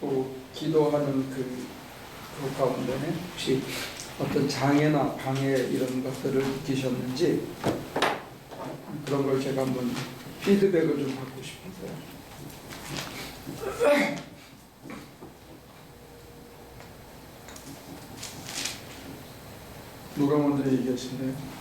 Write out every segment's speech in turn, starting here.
또 기도하는 그 가운데 혹시 어떤 장애나 방해 이런 것들을 느끼셨는지 그런 걸 제가 한번 피드백을 좀 받고 싶은데요. 누가 먼저 얘기하실래요?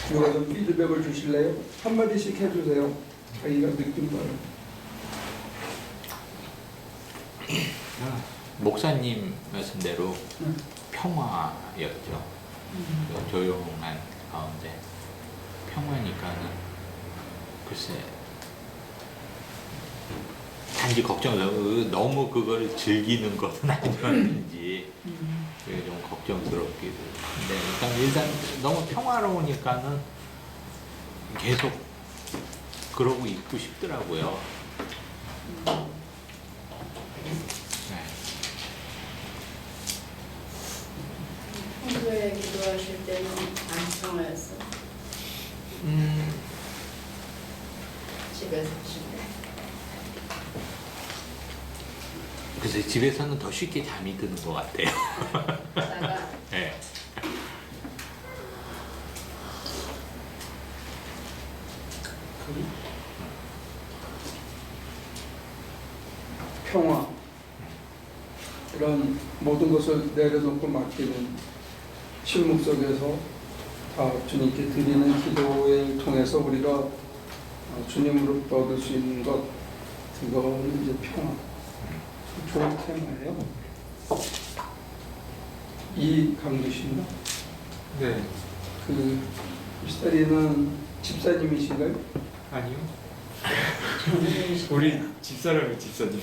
누가 좀 피드백을 주실래요? 한마디씩 해주세요. 자기가 느낀 바를. 목사님 말씀대로 평화였죠. 그 조용한 가운데 평화니까는 글쎄 단지 걱정스러워 너무 그걸 즐기는 것은 아니었는지 그게 좀 걱정스럽기도 한데 일단 너무 평화로우니까는 계속 그러고 있고 싶더라고요. 평소에 기도하실 때는 안 평화였어. 집에서 쉴때. 그래서 집에서는 더 쉽게 잠이 드는 것 같아요. 하다가 네. 평화 이런 모든 것을 내려놓고 맡기는 실묵 속에서 다 주님께 드리는 기도를 통해서 우리가 주님으로부터 얻을 수 있는 것 그거는 이제 평화. 좋은 테마예요. 이강도 씨인가? 네. 그 미스터리는 집사님이신가요? 아니요. 우리 집사람이 집사님.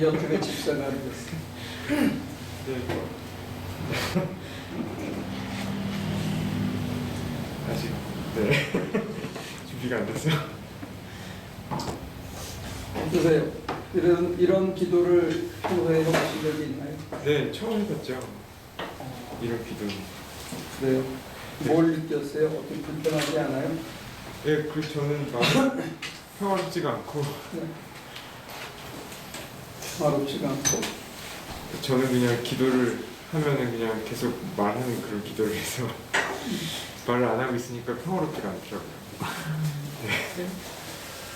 연태가 집사가 됐어요. 네. 아직 네. 준비가 안 됐어요. 어떠세요? 이런 기도를 평소에 해보신 적이 있나요? 네, 처음 해봤죠. 이런 기도. 그래요? 뭘 느꼈어요? 어떻게 불편하지 않아요? 네, 그 저는 마음 평화롭지가 않고 네. 평화롭지가 않고 저는 그냥 기도를 하면은 그냥 계속 말하는 그런 기도를 해서 말을 안 하고 있으니까 평화롭지가 않더라고요. 네.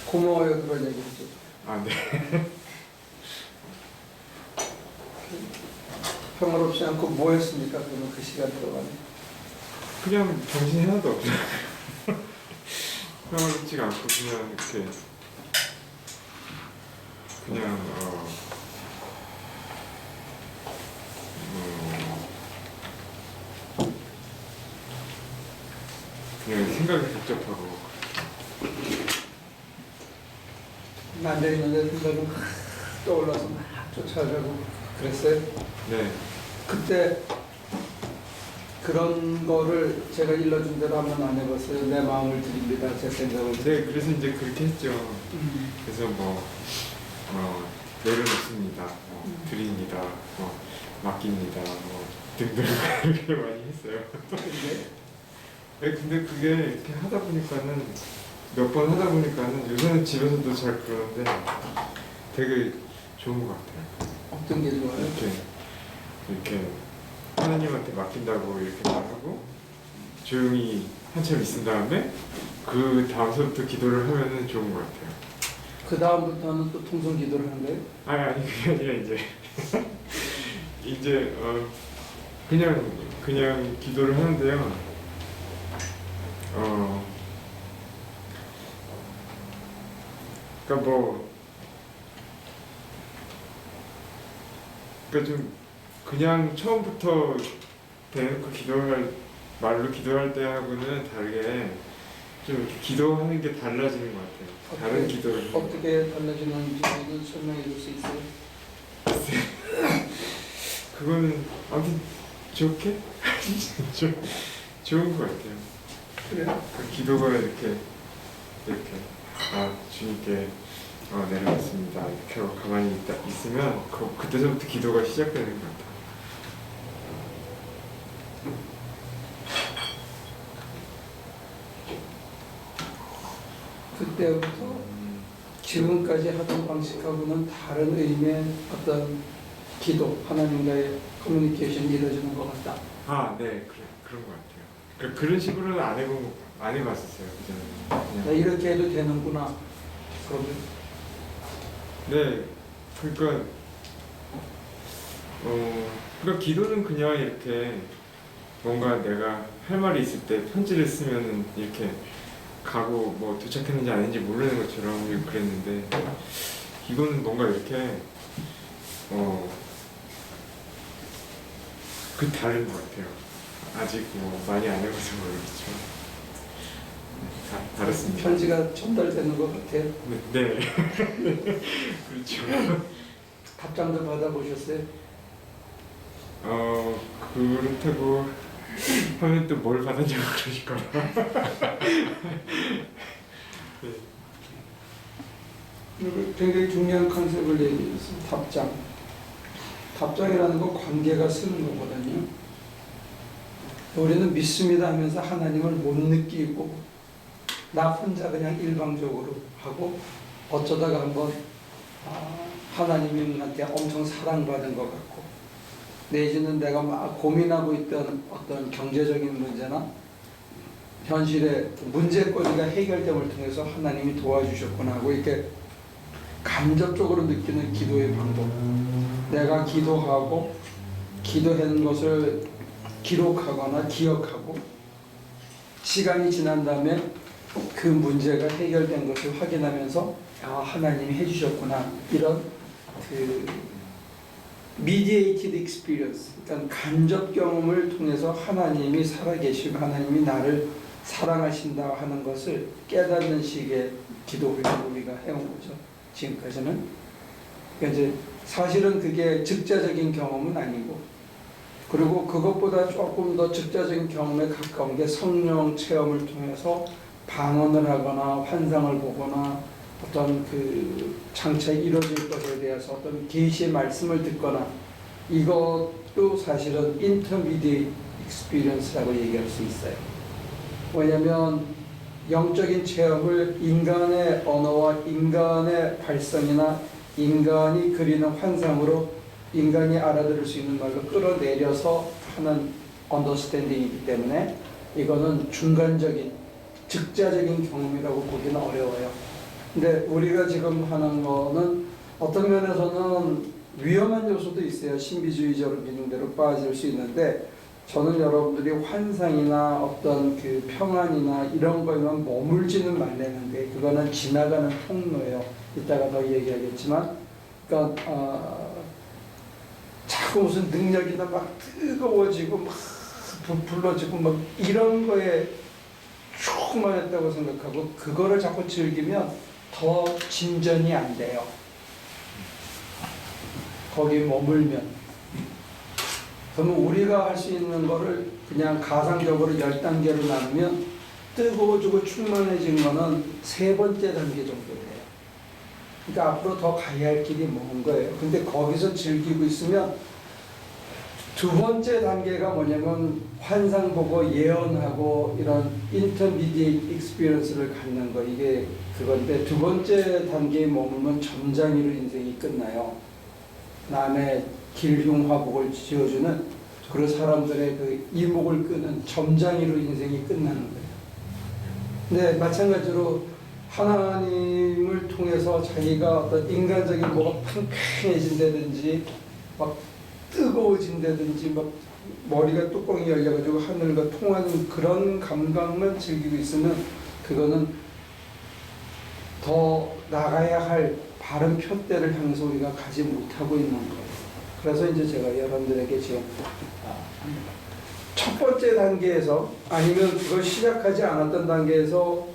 고마워요 그런 얘기죠. 아, 네. 평화롭지 않고 뭐 했습니까? 그러면 그 시간 동안에 그냥 정신이 하나도 없어요. 평화롭지가 않고 그냥 이렇게 그냥 그냥 생각이 복잡하고 앉아있는데 생각이 막 떠올라서 막 쫓아가고 그랬어요? 네. 그때 그런 거를 제가 일러준 대로 한번 안 해봤어요. 내 마음을 드립니다. 제 생각을. 네, 그래서 이제 그렇게 했죠. 그래서 내려놓습니다. 드립니다. 맡깁니다. 등등 그렇게 많이 했어요. 네, 근데 그게 이렇게 하다 보니까는 몇 번 하다 보니까는 요새는 집에서도 잘 그러는데 되게 좋은 것 같아요. 어떤 게 좋아요? 이렇게 하나님한테 맡긴다고 이렇게 말하고 조용히 한참 있은 다음에 그 다음서부터 기도를 하면은 좋은 것 같아요. 그 다음부터는 또 통성 기도를 하는 거예요? 아니 그게 아니라 이제 그냥 기도를 하는데요. 그러니까 좀 그냥 처음부터 대놓고 말로 기도할 때하고는 다르게 좀 이렇게 기도하는 게 달라지는 것 같아요. 다른 기도를 어떻게 달라지는지 설명해 줄 수 있어요? 그거는 아무튼 좋게? 좋은 것 같아요. 그래요? 그 기도가 이렇게 주님께 내려왔습니다. 이렇게 하고 가만히 있으면 그때서부터 기도가 시작되는 것 같아요. 그때부터 지금까지 하던 방식하고는 다른 의미의 어떤 기도, 하나님과의 커뮤니케이션이 이루어지는 것 같다. 네, 그런 것 같아요. 그런 식으로는 안 해봤었어요. 그전에는. 이렇게 해도 되는구나. 그러면 네, 그러니까 기도는 그냥 이렇게 뭔가 내가 할 말이 있을 때 편지를 쓰면은 이렇게 가고 뭐 도착했는지 아닌지 모르는 것처럼 그랬는데 이거는 뭔가 이렇게 다른 것 같아요. 아직 뭐 많이 안 해봐서 모르겠지만 다르습니다. 편지가 전달되는 것 같아요. 네. 그렇죠. 답장도 받아보셨어요? 그렇다고 하면 또 뭘 받았냐고 그러실까봐. 네. 그리고 굉장히 중요한 컨셉을 얘기했어요. 답장. 답장이라는 건 관계가 쓰는 거거든요. 우리는 믿습니다 하면서 하나님을 못 느끼고 나 혼자 그냥 일방적으로 하고 어쩌다가 한번 하나님한테 엄청 사랑받은 것 같고 내지는 내가 막 고민하고 있던 어떤 경제적인 문제나 현실의 문제거리가 해결됨을 통해서 하나님이 도와주셨구나 하고 이렇게 간접적으로 느끼는 기도의 방법. 내가 기도하고 기도하는 것을 기록하거나 기억하고 시간이 지난 다음에 그 문제가 해결된 것을 확인하면서 하나님이 해주셨구나 이런 그 mediated experience, 그러니까 간접 경험을 통해서 하나님이 살아계시고 하나님이 나를 사랑하신다 하는 것을 깨닫는 식의 기도 훈련을 우리가 해온 거죠. 지금까지는. 그러니까 이제 사실은 그게 즉자적인 경험은 아니고 그리고 그것보다 조금 더 즉자적인 경험에 가까운 게 성령 체험을 통해서 방언을 하거나 환상을 보거나 어떤 그 장차 이루어질 것에 대해서 어떤 계시의 말씀을 듣거나 이것도 사실은 intermediate experience라고 얘기할 수 있어요. 왜냐하면 영적인 체험을 인간의 언어와 인간의 발성이나 인간이 그리는 환상으로 인간이 알아들을 수 있는 말로 끌어내려서 하는 언더스탠딩이기 때문에 이거는 중간적인 즉자적인 경험이라고 보기는 어려워요. 근데 우리가 지금 하는 거는 어떤 면에서는 위험한 요소도 있어요. 신비주의적으로 믿는 대로 빠질 수 있는데 저는 여러분들이 환상이나 어떤 그 평안이나 이런 거에만 머물지는 말라는데 그거는 지나가는 통로예요. 이따가 더 얘기하겠지만 그러니까 자꾸 무슨 능력이나 막 뜨거워지고 막 불러지고 막 이런 거에 충만했다고 생각하고 그거를 자꾸 즐기면 더 진전이 안 돼요. 거기에 머물면. 그러면 우리가 할 수 있는 거를 그냥 가상적으로 10단계로 나누면 뜨거워지고 충만해진 거는 3번째 단계 정도 돼요. 그러니까 앞으로 더 가야 할 길이 먼 거예요. 근데 거기서 즐기고 있으면 2번째 단계가 뭐냐면 환상 보고 예언하고 이런 인터미디에이트 익스피리언스를 갖는 거 이게 그건데 2번째 단계에 머물면 점장이로 인생이 끝나요. 남의 길흉화복을 지어주는 그런 사람들의 그 이목을 끄는 점장이로 인생이 끝나는 거예요. 근데 마찬가지로 하나님을 통해서 자기가 어떤 인간적인 뭐가 팽팽해진다든지 막 뜨거워진다든지 막 머리가 뚜껑이 열려가지고 하늘과 통하는 그런 감각만 즐기고 있으면 그거는 더 나가야 할 바른 표대를 향해서 우리가 가지 못하고 있는 거예요. 그래서 이제 제가 여러분들에게 지금 첫 번째 단계에서 아니면 그걸 시작하지 않았던 단계에서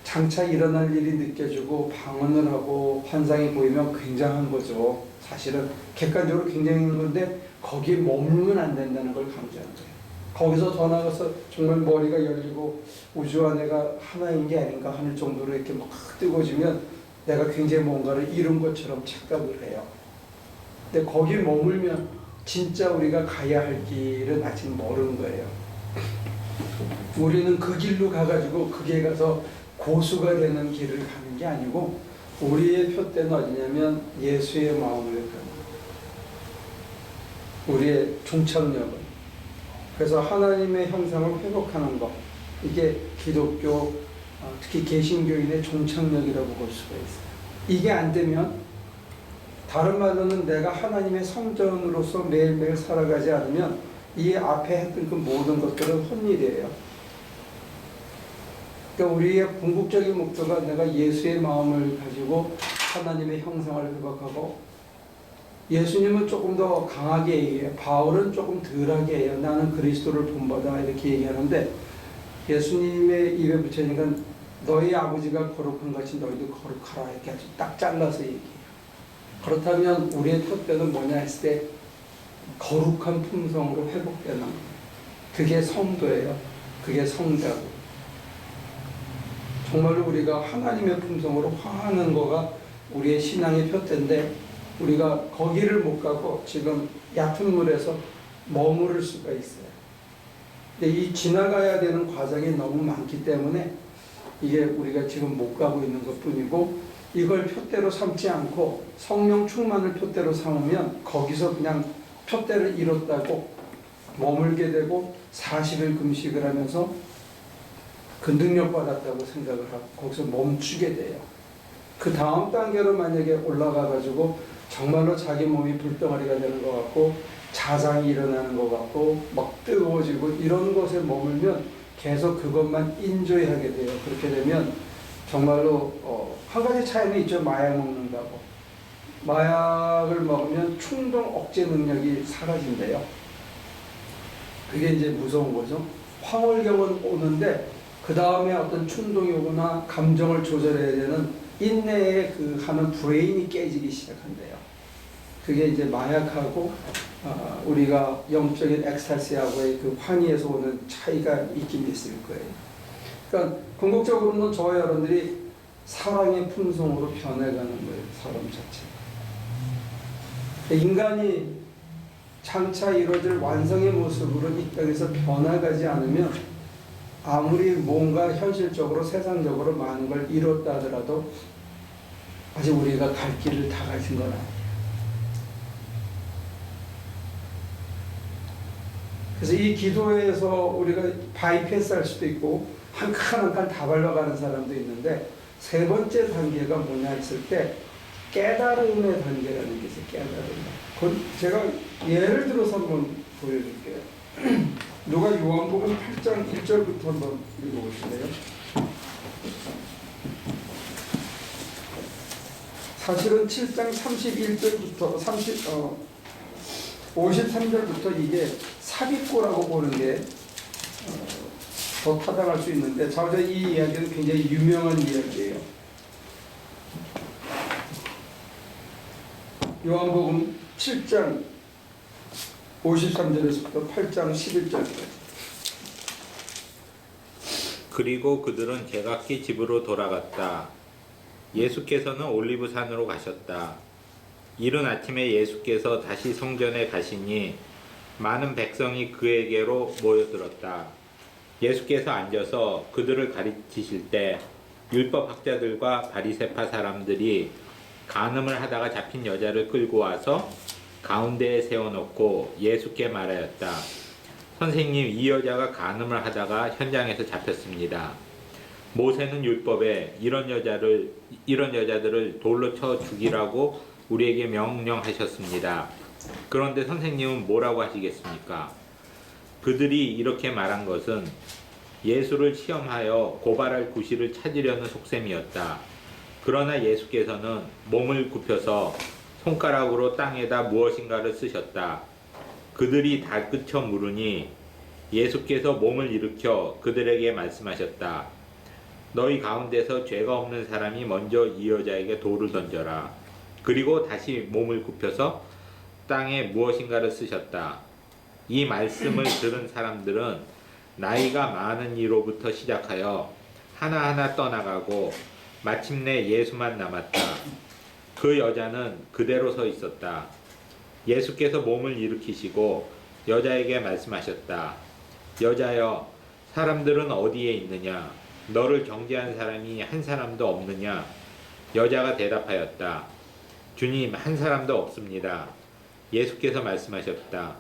장차 일어날 일이 느껴지고 방언을 하고 환상이 보이면 굉장한 거죠. 사실은 객관적으로 굉장히 있는 건데 거기에 머물면 안 된다는 걸 강조하는 거예요. 거기서 더 나가서 정말 머리가 열리고 우주와 내가 하나인 게 아닌가 하는 정도로 이렇게 막 뜨거워지면 내가 굉장히 뭔가를 이룬 것처럼 착각을 해요. 근데 거기에 머물면 진짜 우리가 가야 할 길은 아직 멀은 거예요. 우리는 그 길로 가가지고 그게 가서 고수가 되는 길을 가는 게 아니고 우리의 표대는 어디냐면 예수의 마음을 가는 거예요. 우리의 종착역은. 그래서 하나님의 형상을 회복하는 것, 이게 기독교, 특히 개신교인의 종착역이라고 볼 수가 있어요. 이게 안 되면 다른 말로는 내가 하나님의 성전으로서 매일매일 살아가지 않으면 이 앞에 했던 그 모든 것들은 헛일이에요. 그러니까 우리의 궁극적인 목표가 내가 예수의 마음을 가지고 하나님의 형상을 회복하고, 예수님은 조금 더 강하게 얘기해요. 바울은 조금 덜하게 해요. 나는 그리스도를 본받아 이렇게 얘기하는데, 예수님의 입에 붙여니까 너희 아버지가 거룩한 같이 너희도 거룩하라 이렇게 아주 딱 잘라서 얘기해요. 그렇다면 우리의 표대는 뭐냐 했을 때 거룩한 품성으로 회복되는 거예요. 그게 성도예요. 그게 성자고. 정말로 우리가 하나님의 품성으로 화하는 거가 우리의 신앙의 표대인데, 우리가 거기를 못 가고 지금 얕은 물에서 머무를 수가 있어요. 근데 이 지나가야 되는 과정이 너무 많기 때문에 이게 우리가 지금 못 가고 있는 것 뿐이고, 이걸 표대로 삼지 않고 성령 충만을 표대로 삼으면 거기서 그냥 표대를 이뤘다고 머물게 되고 40일 금식을 하면서 그 능력 받았다고 생각을 하고 거기서 멈추게 돼요. 그 다음 단계로 만약에 올라가 가지고 정말로 자기 몸이 불덩어리가 되는 것 같고 자상이 일어나는 것 같고 막 뜨거워지고 이런 것에 머물면 계속 그것만 인조하게 돼요. 그렇게 되면 정말로 한 가지 차이는 있죠. 마약 먹는다고. 마약을 먹으면 충동 억제 능력이 사라진대요. 그게 이제 무서운 거죠. 황홀경은 오는데 그 다음에 어떤 충동이 오거나 감정을 조절해야 되는 인내의 그 하는 브레인이 깨지기 시작한대요. 그게 이제 마약하고 우리가 영적인 엑스타시하고의 그 환희에서 오는 차이가 있긴 있을 거예요. 그러니까 궁극적으로는 저와 여러분들이 사랑의 품성으로 변해가는 거예요. 사람 자체. 인간이 장차 이루어질 완성의 모습으로 이 땅에서 변화가지 않으면 아무리 뭔가 현실적으로 세상적으로 많은 걸 이뤘다 하더라도 아직 우리가 갈 길을 다 가신 건 아니에요. 그래서 이 기도에서 우리가 바이패스 할 수도 있고 한 칸 한 칸 다 밟아가는 사람도 있는데, 세 번째 단계가 뭐냐 했을 때 깨달음의 단계라는 게 있어요. 깨달음. 제가 예를 들어서 한번 보여줄게요. 누가 요한복음 8장 1절부터 한번 읽어보실래요? 사실은 7장 31절부터 53절부터 이게 삽입고라고 보는 게 더 타당할 수 있는데, 자우자 이 이야기는 굉장히 유명한 이야기예요. 요한복음 7장 53절에서부터 8장 11절까지. 그리고 그들은 제각기 집으로 돌아갔다. 예수께서는 올리브산으로 가셨다. 이른 아침에 예수께서 다시 성전에 가시니 많은 백성이 그에게로 모여들었다. 예수께서 앉아서 그들을 가르치실 때 율법학자들과 바리새파 사람들이 간음을 하다가 잡힌 여자를 끌고 와서 가운데에 세워놓고 예수께 말하였다. 선생님, 이 여자가 간음을 하다가 현장에서 잡혔습니다. 모세는 율법에 이런 여자들을 돌로 쳐 죽이라고 우리에게 명령하셨습니다. 그런데 선생님은 뭐라고 하시겠습니까? 그들이 이렇게 말한 것은 예수를 시험하여 고발할 구실을 찾으려는 속셈이었다. 그러나 예수께서는 몸을 굽혀서 손가락으로 땅에다 무엇인가를 쓰셨다. 그들이 다 끝쳐 물으니 예수께서 몸을 일으켜 그들에게 말씀하셨다. 너희 가운데서 죄가 없는 사람이 먼저 이 여자에게 돌을 던져라. 그리고 다시 몸을 굽혀서 땅에 무엇인가를 쓰셨다. 이 말씀을 들은 사람들은 나이가 많은 이로부터 시작하여 하나하나 떠나가고 마침내 예수만 남았다. 그 여자는 그대로 서 있었다. 예수께서 몸을 일으키시고 여자에게 말씀하셨다. 여자여, 사람들은 어디에 있느냐? 너를 정죄한 사람이 한 사람도 없느냐? 여자가 대답하였다. 주님, 한 사람도 없습니다. 예수께서 말씀하셨다.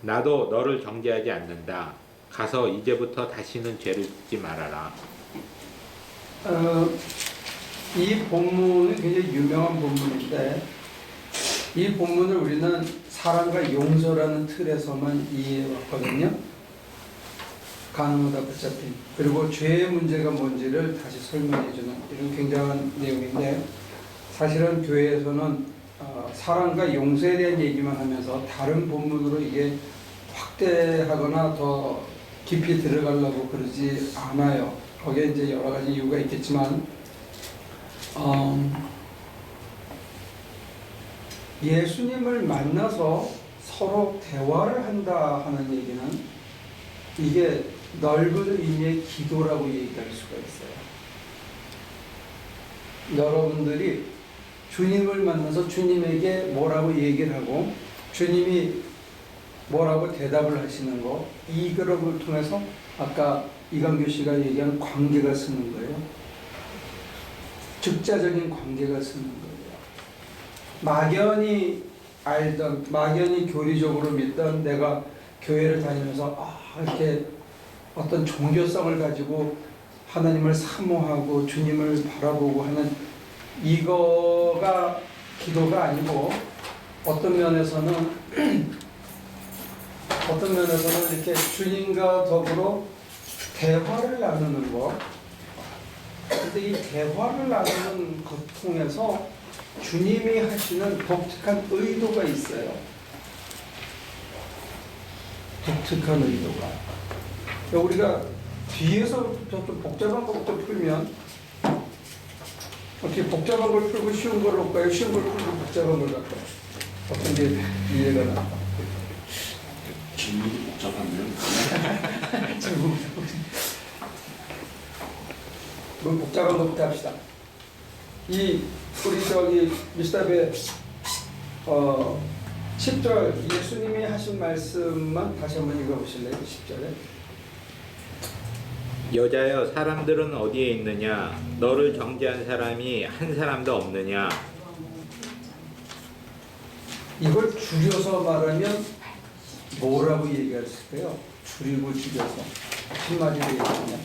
나도 너를 정죄하지 않는다. 가서 이제부터 다시는 죄를 짓지 말아라. 이 본문은 굉장히 유명한 본문인데 이 본문을 우리는 사랑과 용서라는 틀에서만 이해해 왔거든요. 가늠하다 붙잡힌. 그리고 죄의 문제가 뭔지를 다시 설명해 주는 이런 굉장한 내용인데 사실은 교회에서는 사랑과 용서에 대한 얘기만 하면서 다른 본문으로 이게 확대하거나 더 깊이 들어가려고 그러지 않아요. 거기에 이제 여러 가지 이유가 있겠지만 예수님을 만나서 서로 대화를 한다 하는 얘기는 이게 넓은 의미의 기도라고 얘기할 수가 있어요. 여러분들이 주님을 만나서 주님에게 뭐라고 얘기를 하고 주님이 뭐라고 대답을 하시는 거, 이 그룹을 통해서 아까 이강규 씨가 얘기한 관계가 쓰는 거예요. 즉자적인 관계가 쓰는 거예요. 막연히 알던, 막연히 교리적으로 믿던 내가 교회를 다니면서 이렇게 어떤 종교성을 가지고 하나님을 사모하고 주님을 바라보고 하는 이거가 기도가 아니고 어떤 면에서는 이렇게 주님과 더불어 대화를 나누는 것. 근데 이 대화를 나누는 것 통해서 주님이 하시는 독특한 의도가 있어요. 독특한 의도가. 우리가 뒤에서 좀 복잡한 것부터 풀면 어떻게 복잡한 걸 풀고 쉬운 걸 올까요? 쉬운 걸 풀고 복잡한 걸 갈까요? 어떤 게 이해가 나? 질문이 복잡한데요? 그럼 복잡한 것부터 합시다. 우리 미스터베 10절 예수님이 하신 말씀만 다시 한번 읽어보실래요? 10절에 여자여, 사람들은 어디에 있느냐? 너를 정죄한 사람이 한 사람도 없느냐? 이걸 줄여서 말하면 뭐라고 얘기했을까요? 줄여서 한마디로 얘기하면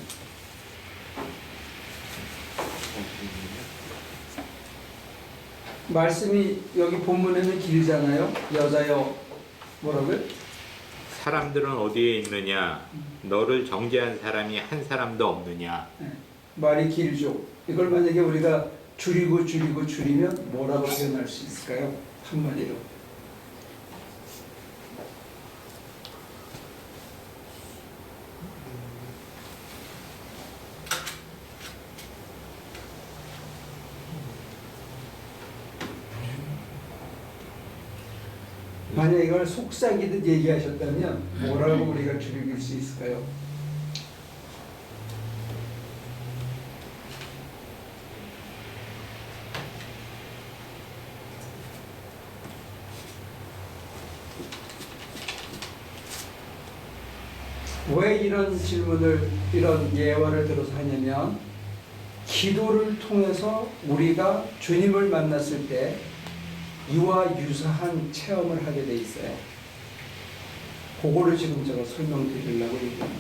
말씀이 여기 본문에는 길잖아요. 여자여 뭐라고요? 사람들은 어디에 있느냐? 너를 정죄한 사람이 한 사람도 없느냐? 말이 길죠. 이걸 만약에 우리가 줄이면 뭐라고 표현할 수 있을까요? 한마디로. 만약 이걸 속삭이듯 얘기하셨다면 뭐라고 우리가 줄일 수 있을까요? 왜 이런 질문을, 이런 예화를 들어서 하냐면 기도를 통해서 우리가 주님을 만났을 때 이와 유사한 체험을 하게 돼 있어요. 그거를 지금 제가 설명드리려고 얘기하는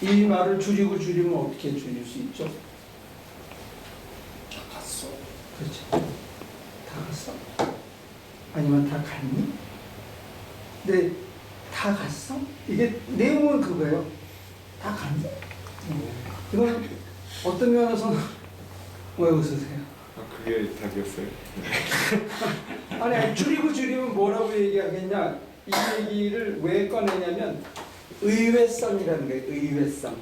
거예요. 이 말을 줄이면 어떻게 줄일 수 있죠? 다 갔어. 그렇죠. 다 갔어? 아니면 다 갔니? 근데 다 갔어? 이게 내용은 그거예요. 다 갔니? 이건 어떤 면에서는 왜 웃으세요? 그게 답이었어요. 아니 줄이면 뭐라고 얘기하겠냐? 이 얘기를 왜 꺼내냐면 의외성이라는 거예요. 의외성.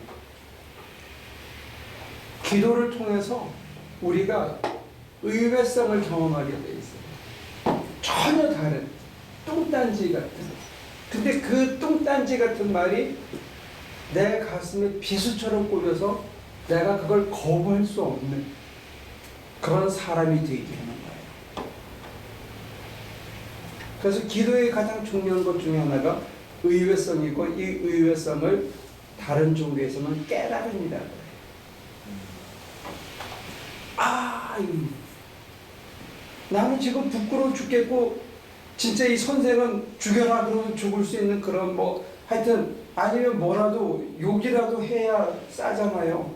기도를 통해서 우리가 의외성을 경험하게 돼 있어요. 전혀 다른 뚱딴지 같은. 근데 그 뚱딴지 같은 말이 내 가슴에 비수처럼 꽂혀서 내가 그걸 거부할 수 없는 그런 사람이 되게 하는 거예요. 그래서 기도의 가장 중요한 것 중에 하나가 의외성이고, 이 의외성을 다른 종교에서는 깨달음이라고 해요. 나는 지금 부끄러워 죽겠고 진짜 이 선생은 죽여라 그러면 죽을 수 있는 그런 뭐 하여튼 아니면 뭐라도 욕이라도 해야 싸잖아요.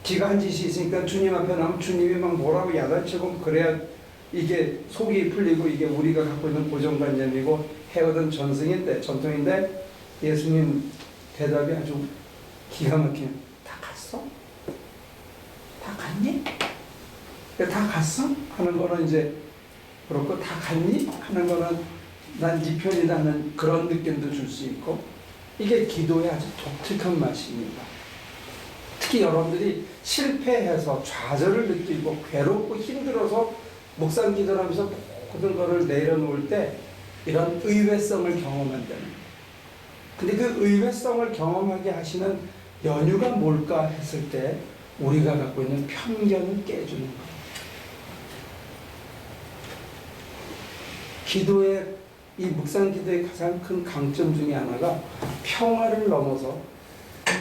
지가 한 짓이 있으니까 주님 앞에 나면 주님이 막 뭐라고 야단치고 그래야 이게 속이 풀리고, 이게 우리가 갖고 있는 고정관념이고 해오던 전통인데 예수님 대답이 아주 기가 막히네. 다 갔어? 다 갔니? 다 갔어? 하는 거는 이제 그렇고, 다 갔니? 하는 거는 난 네 편이라는 그런 느낌도 줄 수 있고, 이게 기도의 아주 독특한 맛입니다. 특히 여러분들이 실패해서 좌절을 느끼고 괴롭고 힘들어서 묵상 기도를 하면서 모든 것을 내려놓을 때 이런 의외성을 경험한다는 거예요. 근데 그 의외성을 경험하게 하시는 연유가 뭘까 했을 때 우리가 갖고 있는 편견을 깨주는 거예요. 기도의, 이 묵상 기도의 가장 큰 강점 중에 하나가 평화를 넘어서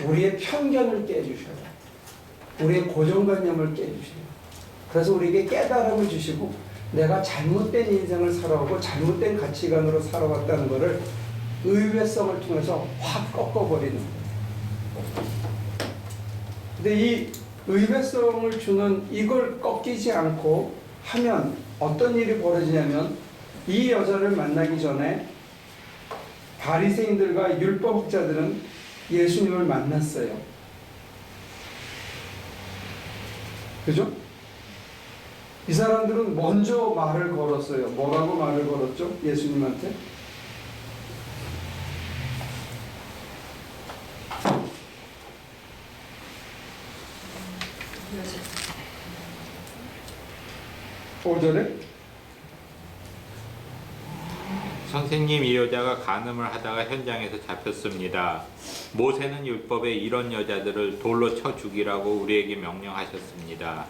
우리의 편견을 깨주셔요. 우리의 고정관념을 깨주셔요. 그래서 우리에게 깨달음을 주시고, 내가 잘못된 인생을 살아오고 잘못된 가치관으로 살아왔다는 것을 의외성을 통해서 확 꺾어버리는 거예요. 근데 이 의외성을 주는 이걸 꺾이지 않고 하면 어떤 일이 벌어지냐면, 이 여자를 만나기 전에 바리새인들과 율법학자들은 예수님을 만났어요. 그죠? 이 사람들은 먼저 말을 걸었어요. 뭐라고 말을 걸었죠? 예수님한테? 오절에 선생님, 이 여자가 간음을 하다가 현장에서 잡혔습니다. 모세는 율법에 이런 여자들을 돌로 쳐 죽이라고 우리에게 명령하셨습니다.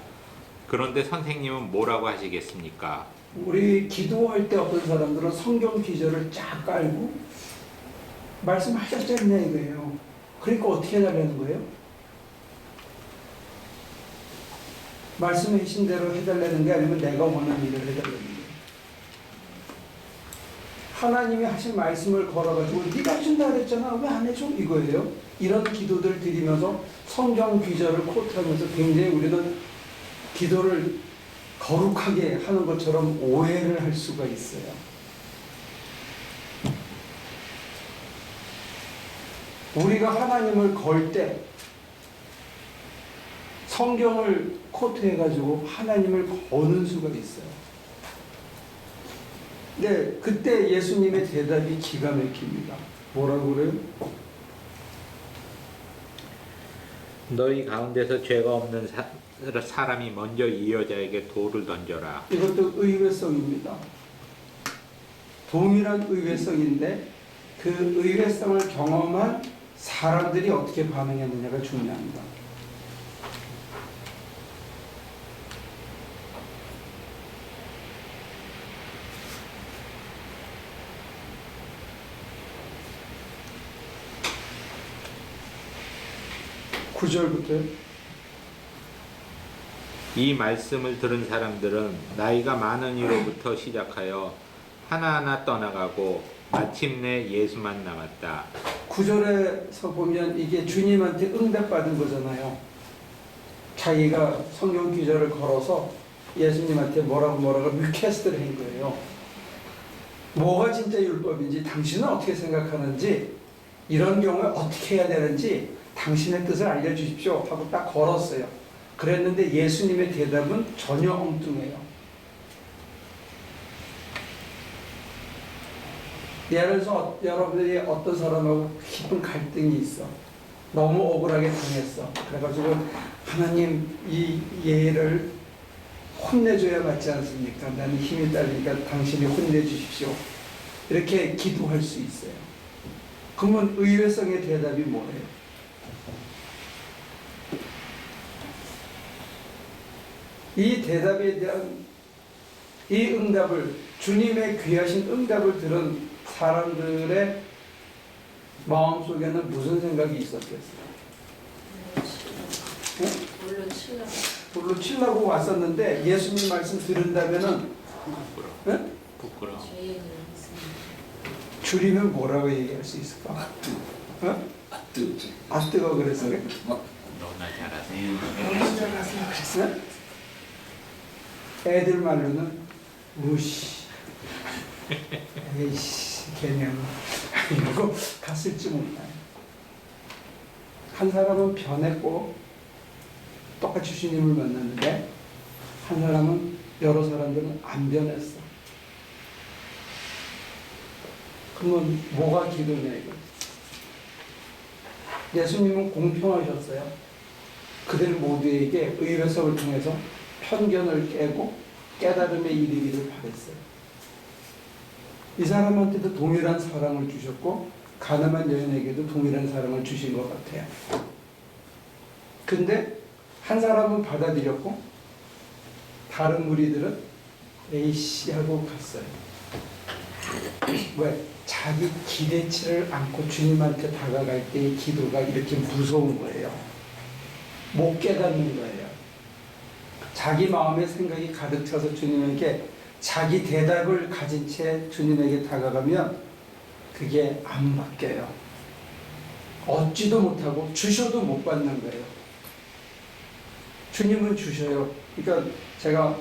그런데 선생님은 뭐라고 하시겠습니까? 우리 기도할 때 어떤 사람들은 성경 기절을 쫙 깔고 말씀하셨잖아요 이거예요. 그러니까 어떻게 해달라는 거예요? 말씀하신 대로 해달라는 게 아니면 내가 원하는 일을 해달라는 거예요. 하나님이 하신 말씀을 걸어가지고 네가 해준다 그랬잖아 왜 안 해줘? 이거예요. 이런 기도들 드리면서 성경 귀절을 코트하면서 굉장히 우리는 기도를 거룩하게 하는 것처럼 오해를 할 수가 있어요. 우리가 하나님을 걸 때 성경을 코트해가지고 하나님을 거는 수가 있어요. 근데 그때 예수님의 대답이 기가 막힙니다. 뭐라고 그래요? 너희 가운데서 죄가 없는 사람이 먼저 이 여자에게 돌을 던져라. 이것도 의외성입니다. 동일한 의외성인데 그 의외성을 경험한 사람들이 어떻게 반응했느냐가 중요합니다. 구절부터요. 이 말씀을 들은 사람들은 나이가 많은 이로부터 시작하여 하나하나 떠나가고 마침내 예수만 남았다. 9절에서 보면 이게 주님한테 응답받은 거잖아요. 자기가 성경 기절을 걸어서 예수님한테 뭐라고 리퀘스트를 한 거예요. 뭐가 진짜 율법인지 당신은 어떻게 생각하는지 이런 경우에 어떻게 해야 되는지 당신의 뜻을 알려주십시오 하고 딱 걸었어요. 그랬는데 예수님의 대답은 전혀 엉뚱해요. 예를 들어서 여러분들이 어떤 사람하고 깊은 갈등이 있어. 너무 억울하게 당했어. 그래가지고 하나님 이 얘를 혼내줘야 맞지 않습니까? 나는 힘이 딸리니까 당신이 혼내주십시오. 이렇게 기도할 수 있어요. 그러면 의외성의 대답이 뭐예요? 이 대답에 대한 이 응답을, 주님의 귀하신 응답을 들은 사람들의 마음속에는 무슨 생각이 있었겠어요? 물론 치려고. 돌로 치려고 왔었는데 예수님 말씀 들은다면은 네? 부끄러워. 죄인을 했습니다. 줄이면 뭐라고 얘기할 수 있을까? 어? 아 뜨거 그래서 그래? 너나 잘하세요. 먼저 가서 그랬어요. 네? 애들 말로는 무시 에이씨 개념 이러고 갔을지 몰라요. 한 사람은 변했고 똑같이 주님을 만났는데 한 사람은 여러 사람들은 안 변했어. 그러면 뭐가 기도냐 이거. 예수님은 공평하셨어요. 그들 모두에게 의외성을 통해서 편견을 깨고 깨달음에 이르기를 바랬어요. 이 사람한테도 동일한 사랑을 주셨고 가늠한 여인에게도 동일한 사랑을 주신 것 같아요. 근데 한 사람은 받아들였고 다른 무리들은 에이씨 하고 갔어요. 왜? 자기 기대치를 안고 주님한테 다가갈 때의 기도가 이렇게 무서운 거예요. 못 깨닫는 거예요. 자기 마음의 생각이 가득 차서 주님에게 자기 대답을 가진 채 주님에게 다가가면 그게 안 바뀌어요. 얻지도 못하고 주셔도 못 받는 거예요. 주님은 주셔요. 그러니까 제가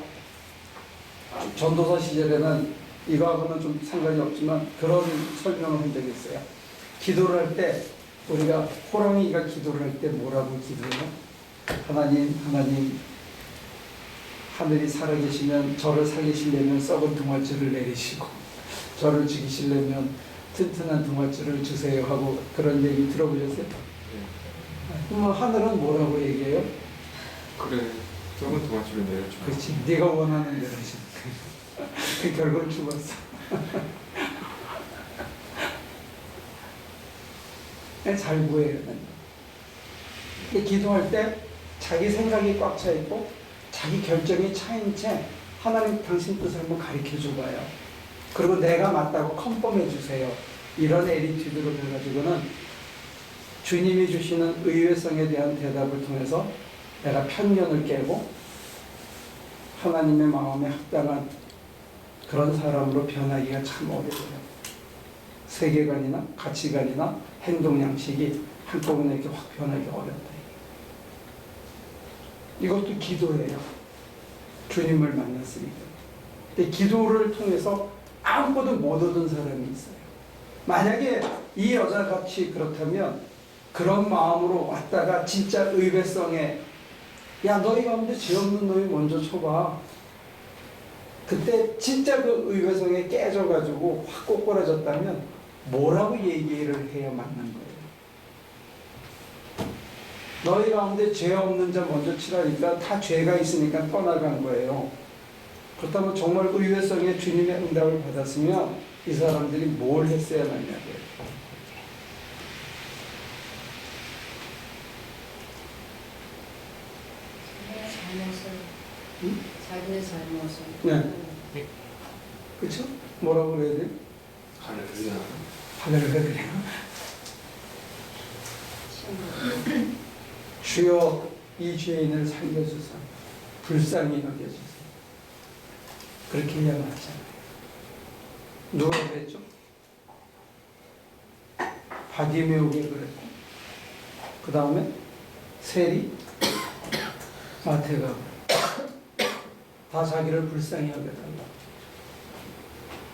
전도사 시절에는 이거하고는 좀 상관이 없지만 그런 설명을 한 적이 있어요. 기도를 할 때 우리가 호랑이가 기도를 할 때 뭐라고 기도해요? 하나님 하늘이 살아계시면 저를 살리시려면 썩은 동아줄을 내리시고 저를 죽이시려면 튼튼한 동아줄을 주세요 하고 그런 얘기 들어보셨어요? 그럼 하늘은 뭐라고 얘기해요? 그래, 썩은 동아줄을 내려줘. 그렇지, 네가 원하는 대로 하시. 그 결국 죽었어. 잘 구해야 된다. 기도할 때 자기 생각이 꽉 차 있고 자기 결정이 차인 채 하나님 당신 뜻을 한번 가르쳐 줘봐요. 그리고 내가 맞다고 컨펌해 주세요. 이런 애리튜드로 해가지고는 주님이 주시는 의외성에 대한 대답을 통해서 내가 편견을 깨고 하나님의 마음에 합당한 그런 사람으로 변하기가 참 어려워요. 세계관이나 가치관이나 행동 양식이 한꺼번에 이렇게 확 변하기 어렵다. 이것도 기도예요. 주님을 만났으니까. 근데 기도를 통해서 아무것도 못 얻은 사람이 있어요. 만약에 이 여자같이 그렇다면 그런 마음으로 왔다가 진짜 의외성에 야 너희 가운데 죄 없는 놈이 먼저 쳐봐. 그때 진짜 그 의외성에 깨져가지고 확 꼬꾸라졌다면 뭐라고 얘기를 해야 맞는 거예요? 너희 가운데 죄 없는 자 먼저 치라니까 다 죄가 있으니까 떠나간 거예요. 그렇다면 정말 의외성에 주님의 응답을 받았으면 이 사람들이 뭘 했어야 하냐고요. 자기의 잘못을. 네. 그렇죠? 뭐라고 그래야 돼요? 하늘을 그래요. 주여 이 죄인을 살려주사 불쌍히 여겨주세요. 그렇게 해야 맞잖아요. 누가 그랬죠? 바디메오가 그랬고 그 다음에 세리 마태가 다 자기를 불쌍히 여겨달라.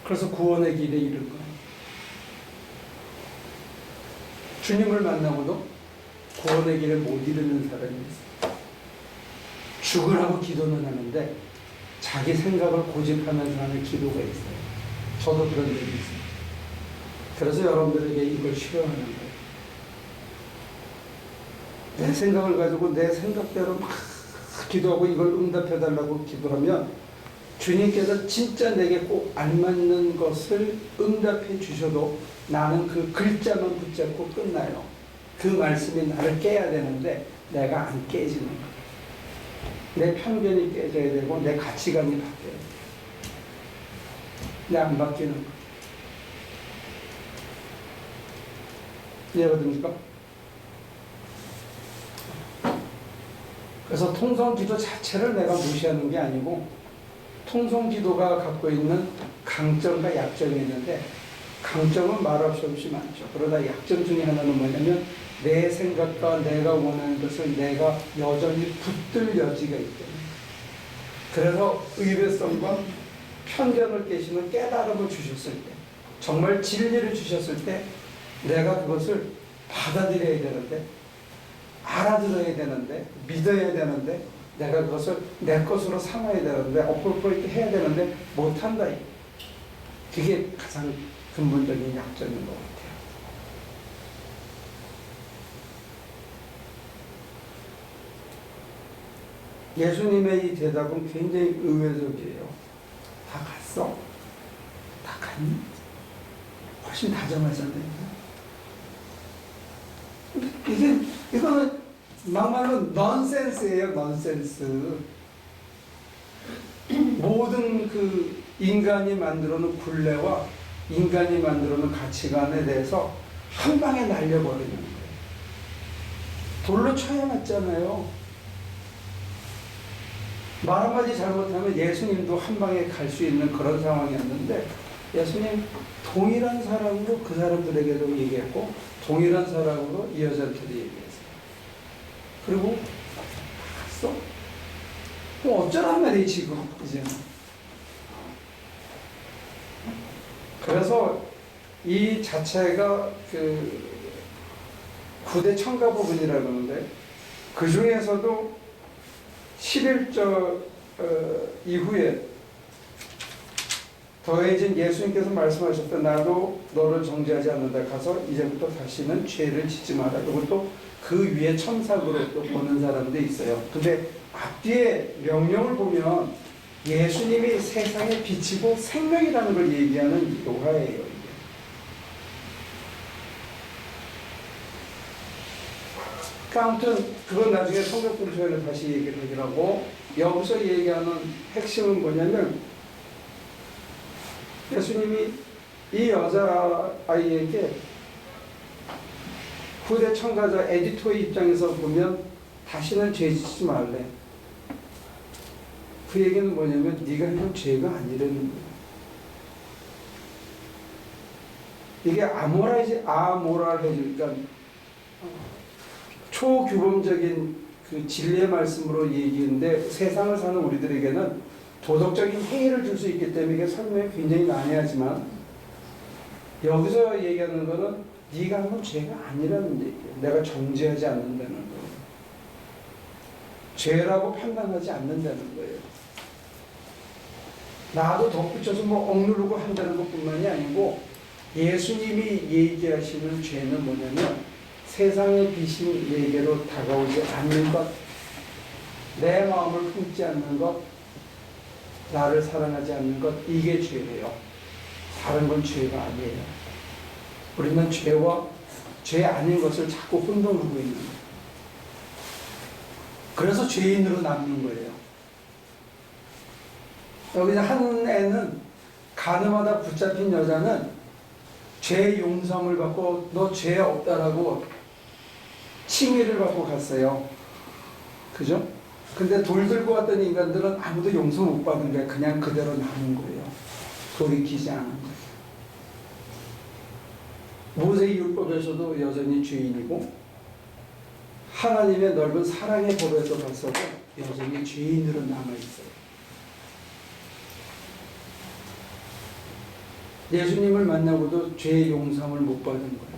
그래서 구원의 길에 이른 거예요. 주님을 만나고도 구원의 길에 못 이르는 사람이 있어요. 죽으라고 기도는 하는데 자기 생각을 고집하면서 하는 기도가 있어요. 저도 그런 적이 있어요. 그래서 여러분들에게 이걸 싫어하는 거예요. 내 생각을 가지고 내 생각대로 막 기도하고 이걸 응답해달라고 기도하면 주님께서 진짜 내게 꼭 알맞는 것을 응답해 주셔도 나는 그 글자만 붙잡고 끝나요. 그 말씀이 나를 깨야 되는데 내가 안 깨지는 거예요. 내 편견이 깨져야 되고 내 가치관이 바뀌어야 돼요. 근데 안 바뀌는 거예요. 이해가 됩니까? 그래서 통성기도 자체를 내가 무시하는 게 아니고 통성기도가 갖고 있는 강점과 약점이 있는데 강점은 말할 수 없이 많죠. 그러다 약점 중에 하나는 뭐냐면 내 생각과 내가 원하는 것을 내가 여전히 붙들 여지가 있기 때문에 그래서 의뢰성과 편견을 깨시는 깨달음을 주셨을 때 정말 진리를 주셨을 때 내가 그것을 받아들여야 되는데 알아들어야 되는데 믿어야 되는데 내가 그것을 내 것으로 삼아야 되는데 어플로이트 해야 되는데 못한다. 그게 가장 근본적인 약점인 것 같아요. 예수님의 이 대답은 굉장히 의외적이에요. 다 갔어? 다 갔니? 훨씬 다정하잖아요. 이거는 막말로 넌센스예요, 넌센스. 모든 그 인간이 만들어놓은 굴레와 인간이 만들어놓은 가치관에 대해서 한 방에 날려버리는 거예요. 돌로 쳐야 맞잖아요. 말 한마디 잘못하면 예수님도 한 방에 갈 수 있는 그런 상황이었는데 예수님 동일한 사람으로 그 사람들에게도 얘기했고 동일한 사람으로 이 여자한테도 얘기했어요. 그리고 갔어? 그럼 어쩌란 말이에요 지금 이제는. 그래서 이 자체가 그 9대 청가 부분이라고 하는데 그 중에서도 11절 이후에 더해진 예수님께서 말씀하셨던 나도 너를 정죄하지 않는다. 가서 이제부터 다시는 죄를 짓지 마라. 이것도 그 위에 첨삭으로 또 보는 사람도 있어요. 근데 앞뒤에 명령을 보면 예수님이 세상의 빛이고 생명이라는 걸 얘기하는 요하예요. 이게. 그러니까 아무튼 그건 나중에 성경분표에는 다시 얘기를 하기로 여기서 얘기하는 핵심은 뭐냐면 예수님이 이 여자아이에게 후대 청가자 에디토의 입장에서 보면 다시는 죄 짓지 말래. 그 얘기는 뭐냐면 네가 했던 죄가 아니라는 거예요. 이게 아모랄해질, 그러니까 초규범적인 그 진리의 말씀으로 얘기인데 세상을 사는 우리들에게는 도덕적인 해이를 줄 수 있기 때문에 이게 설명이 굉장히 난해하지만 여기서 얘기하는 거는 네가 한 건 죄가 아니라는 얘기예요. 내가 정죄하지 않는다는 거예요. 죄라고 판단하지 않는다는 거예요. 나도 덧붙여서 뭐 억누르고 한다는 것뿐만이 아니고 예수님이 얘기하시는 죄는 뭐냐면 세상의 빛이 내게로 다가오지 않는 것, 내 마음을 품지 않는 것, 나를 사랑하지 않는 것, 이게 죄예요. 다른 건 죄가 아니에요. 우리는 죄와 죄 아닌 것을 자꾸 혼동하고 있는 거예요. 그래서 죄인으로 남는 거예요. 여기 한 애는 가늠하다 붙잡힌 여자는 죄 용서를 받고 너 죄 없다라고 칭의를 받고 갔어요. 그죠? 근데 돌 들고 왔던 인간들은 아무도 용서 못 받은 거예요. 그냥 그대로 남은 거예요. 돌이키지 않은 거예요. 모세의 율법에서도 여전히 죄인이고 하나님의 넓은 사랑의 법에서 봤어도 여전히 죄인으로 남아있어요. 예수님을 만나고도 죄의 용서를 못 받은 거예요.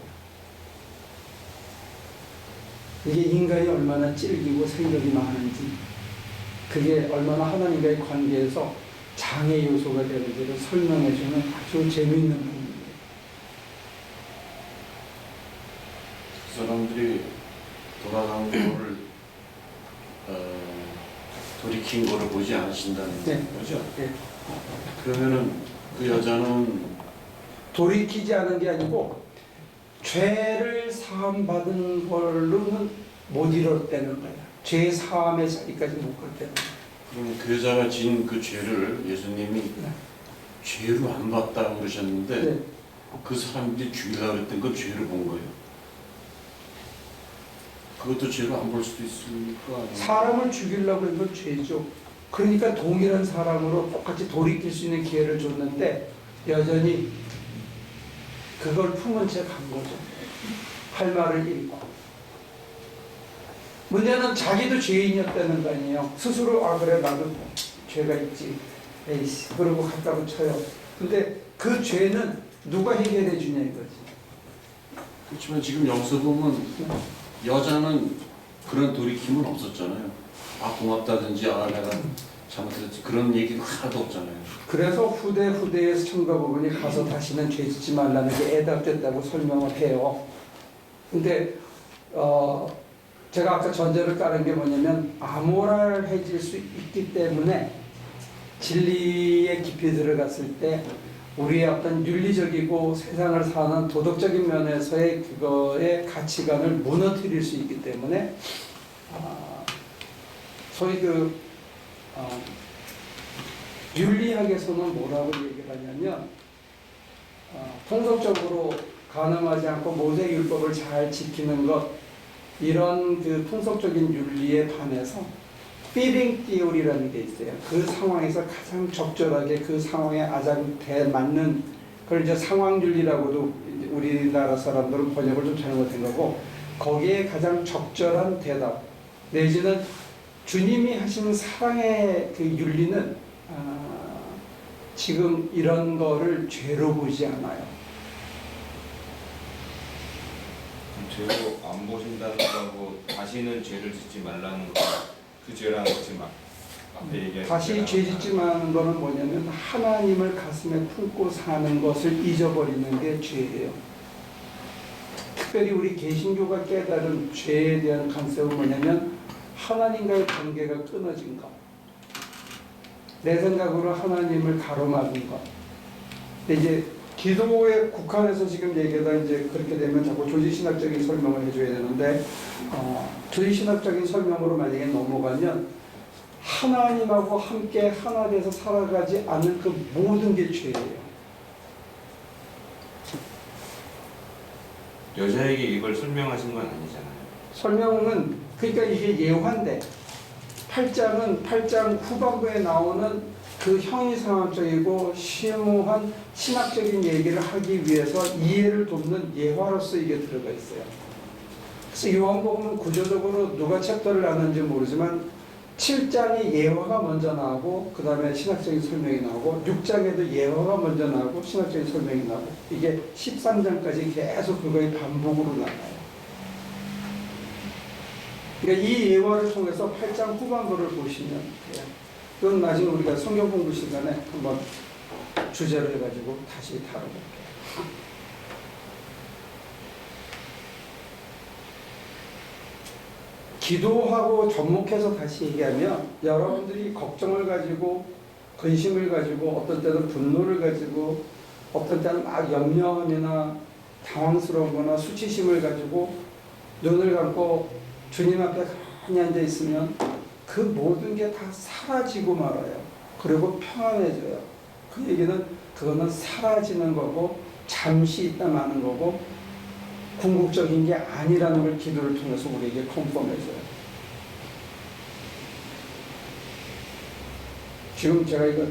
이게 인간이 얼마나 찔기고 생각이 많은지, 그게 얼마나 하나님과의 관계에서 장애 요소가 되는지를 설명해주는 아주 재미있는 부분이에요. 그 사람들이 돌아간 거를 돌이킨 거를 보지 않으신다는 네. 거죠? 네. 그러면은 그 여자는 돌이키지 않은 게 아니고 죄를 사함받은 걸로는 못 이뤘다는 거야. 죄 사함의 자리까지 못 갔다는 거야. 그럼 그 여자가 지은 그 죄를 예수님이 네. 죄로 안 봤다고 그러셨는데 네. 그 사람들이 죽이려고 그랬던 걸 죄로 본 거예요? 그것도 죄로 안 볼 수도 있으니까 사람을 죽이려고 하는 건 죄죠. 그러니까 동일한 사람으로 똑같이 돌이킬 수 있는 기회를 줬는데 여전히 그걸 품은 채 간 거죠. 할 말을 잃고. 문제는 자기도 죄인이었다는 거 아니에요. 스스로 아 그래 나도 죄가 있지. 에이씨 그러고 갔다고 쳐요. 근데 그 죄는 누가 해결해 주냐 이거지. 그렇지만 지금 여기서 보면 여자는 그런 돌이킴은 없었잖아요. 아 고맙다든지 아 내가 잘못했지 그런 얘기가 하나도 없잖아요. 그래서 후대의 청가 부분이 가서 다시는 죄 짓지 말라는 게 애답됐다고 설명을 해요. 근데 제가 아까 전제를 깔은 게 뭐냐면 아모랄해질 수 있기 때문에 진리에 깊이 들어갔을 때 우리의 어떤 윤리적이고 세상을 사는 도덕적인 면에서의 그거의 가치관을 무너뜨릴 수 있기 때문에 소위 윤리학에서는 뭐라고 얘기를 하냐면 통속적으로 간음하지 않고 모세율법을 잘 지키는 것 이런 그 통속적인 윤리에 반해서 피딩 띠오리라는 게 있어요. 그 상황에서 가장 적절하게 그 상황에 아장대 맞는 그걸 이제 상황윤리라고도 우리나라 사람들은 번역을 좀 잘못한 거고 거기에 가장 적절한 대답 내지는 주님이 하신 사랑의 그 윤리는 지금 이런 거를 죄로 보지 않아요. 죄로 안 보신다는 거하고 다시는 죄를 짓지 말라는 거 그 죄라는 거 지금 앞에 얘기하신 다시 죄 짓지 마는 거는 뭐냐면 하나님을 가슴에 품고 사는 것을 잊어버리는 게 죄예요. 특별히 우리 개신교가 깨달은 죄에 대한 컨셉은 뭐냐면 하나님과의 관계가 끊어진 것. 내 생각으로 하나님을 가로막은 것. 근데 이제 기도에 국한해서 지금 얘기하다 이제 그렇게 되면 자꾸 조지신학적인 설명을 해줘야 되는데 조지신학적인 설명으로 만약에 넘어가면 하나님하고 함께 하나 돼서 살아가지 않는 그 모든 게 죄예요. 여자에게 이걸 설명하신 건 아니잖아요. 설명은 그러니까 이게 예화인데 8장 후반부에 나오는 그 형이상학적이고 심오한 신학적인 얘기를 하기 위해서 이해를 돕는 예화로서 이게 들어가 있어요. 그래서 요한복음은 구조적으로 누가 챕터를 나누는지 모르지만 7장이 예화가 먼저 나오고 그 다음에 신학적인 설명이 나오고 6장에도 예화가 먼저 나오고 신학적인 설명이 나오고 이게 13장까지 계속 그거의 반복으로 나와요. 그러니까 이 예화를 통해서 8장 후반부를 보시면 돼요. 그건 나중에 우리가 성경 공부 시간에 한번 주제로 해가지고 다시 다뤄볼게요. 기도하고 접목해서 다시 얘기하면 여러분들이 걱정을 가지고 근심을 가지고 어떤 때는 분노를 가지고 어떤 때는 막 염려함이나 당황스러운 거나 수치심을 가지고 눈을 감고 주님 앞에 가만히 앉아 있으면 그 모든 게 다 사라지고 말아요. 그리고 평안해져요. 그 얘기는 그거는 사라지는 거고 잠시 있다 마는 거고 궁극적인 게 아니라는 걸 기도를 통해서 우리에게 컨펌해줘요. 지금 제가 이거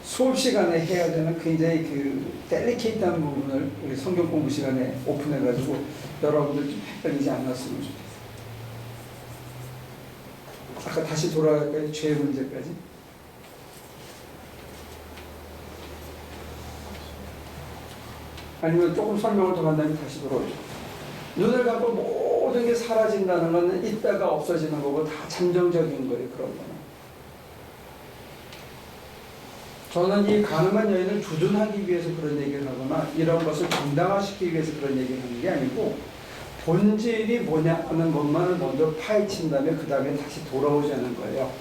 수업 시간에 해야 되는 굉장히 델리케이트한 부분을 우리 성경 공부 시간에 오픈해가지고 여러분들 좀 헷갈리지 않았으면 좋겠어요. 아까 다시 돌아갈까요? 죄 문제까지. 아니면 조금 설명을 더 한 다음에 다시 돌아오죠. 눈을 감고 모든 게 사라진다는 것은 있다가 없어지는 거고 다 잠정적인 거예요. 그런 거는. 저는 이 가늠한 여인을 주둔하기 위해서 그런 얘기를 하거나 이런 것을 정당화시키기 위해서 그런 얘기를 하는 게 아니고 본질이 뭐냐 하는 것만을 먼저 파헤친 다음에 그 다음에 다시 돌아오자는 거예요.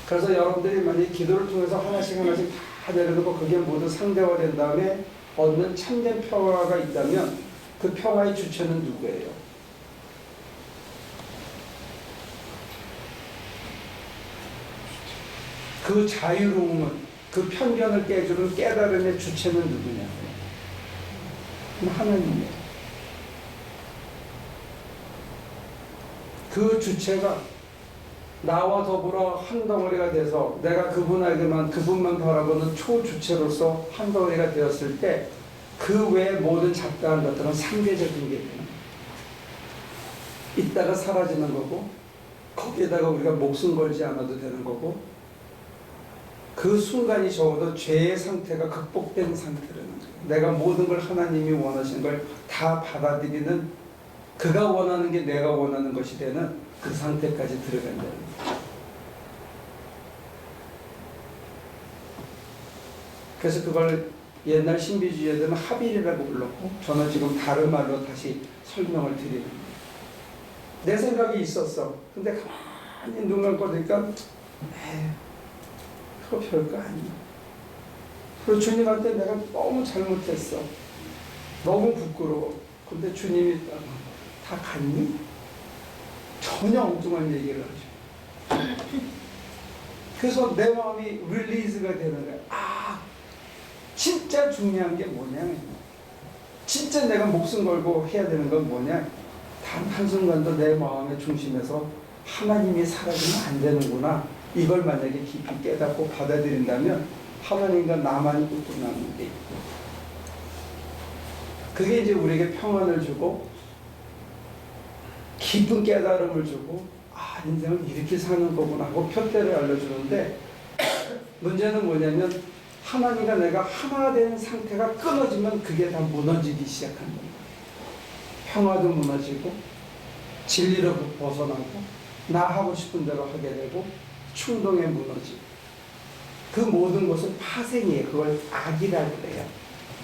그래서 여러분들이 만약에 기도를 통해서 하나씩 하나씩 다 내려놓고 그게 모두 상대화된 다음에 얻는 참된 평화가 있다면 그 평화의 주체는 누구예요? 그 자유로움은, 그 편견을 깨주는 깨달음의 주체는 누구냐고요? 하나님이에요. 그 주체가 나와 더불어 한 덩어리가 돼서 내가 그분에게만, 그분만 바라보는 초주체로서 한 덩어리가 되었을 때 그 외의 모든 잡다한 것들은 상대적인 게 되는 거예요. 있다가 사라지는 거고, 거기에다가 우리가 목숨 걸지 않아도 되는 거고, 그 순간이 적어도 죄의 상태가 극복된 상태라는 거예요. 내가 모든 걸 하나님이 원하시는 걸 다 받아들이는, 그가 원하는 게 내가 원하는 것이 되는 그 상태까지 들어간다는 거예요. 그래서 그걸 옛날 신비주의자들은 합일이라고 불렀고, 저는 지금 다른 말로 다시 설명을 드리는 거예요. 내 생각이 있었어. 근데 가만히 눈 감고 보니까 그거 별거 아니야. 그리고 주님한테 내가 너무 잘못했어. 너무 부끄러워. 근데 주님이 다 갔니? 전혀 엉뚱한 얘기를 하죠. 그래서 내 마음이 릴리즈가 되는 거야. 아, 진짜 중요한 게 뭐냐? 진짜 내가 목숨 걸고 해야 되는 건 뭐냐? 단 한순간도 내 마음의 중심에서 하나님이 사라지면 안 되는구나. 이걸 만약에 깊이 깨닫고 받아들인다면 하나님과 나만 있고 끝나는 게 있고, 그게 이제 우리에게 평안을 주고 깊은 깨달음을 주고, 아, 인생은 이렇게 사는 거구나 하고 표대를 알려주는데, 문제는 뭐냐면 하나님과 내가 하나 된 상태가 끊어지면 그게 다 무너지기 시작하는 거예요. 평화도 무너지고, 진리로 벗어나고, 나 하고 싶은 대로 하게 되고, 충동에 무너지고, 그 모든 것은 파생이에요. 그걸 악이라고 그래요.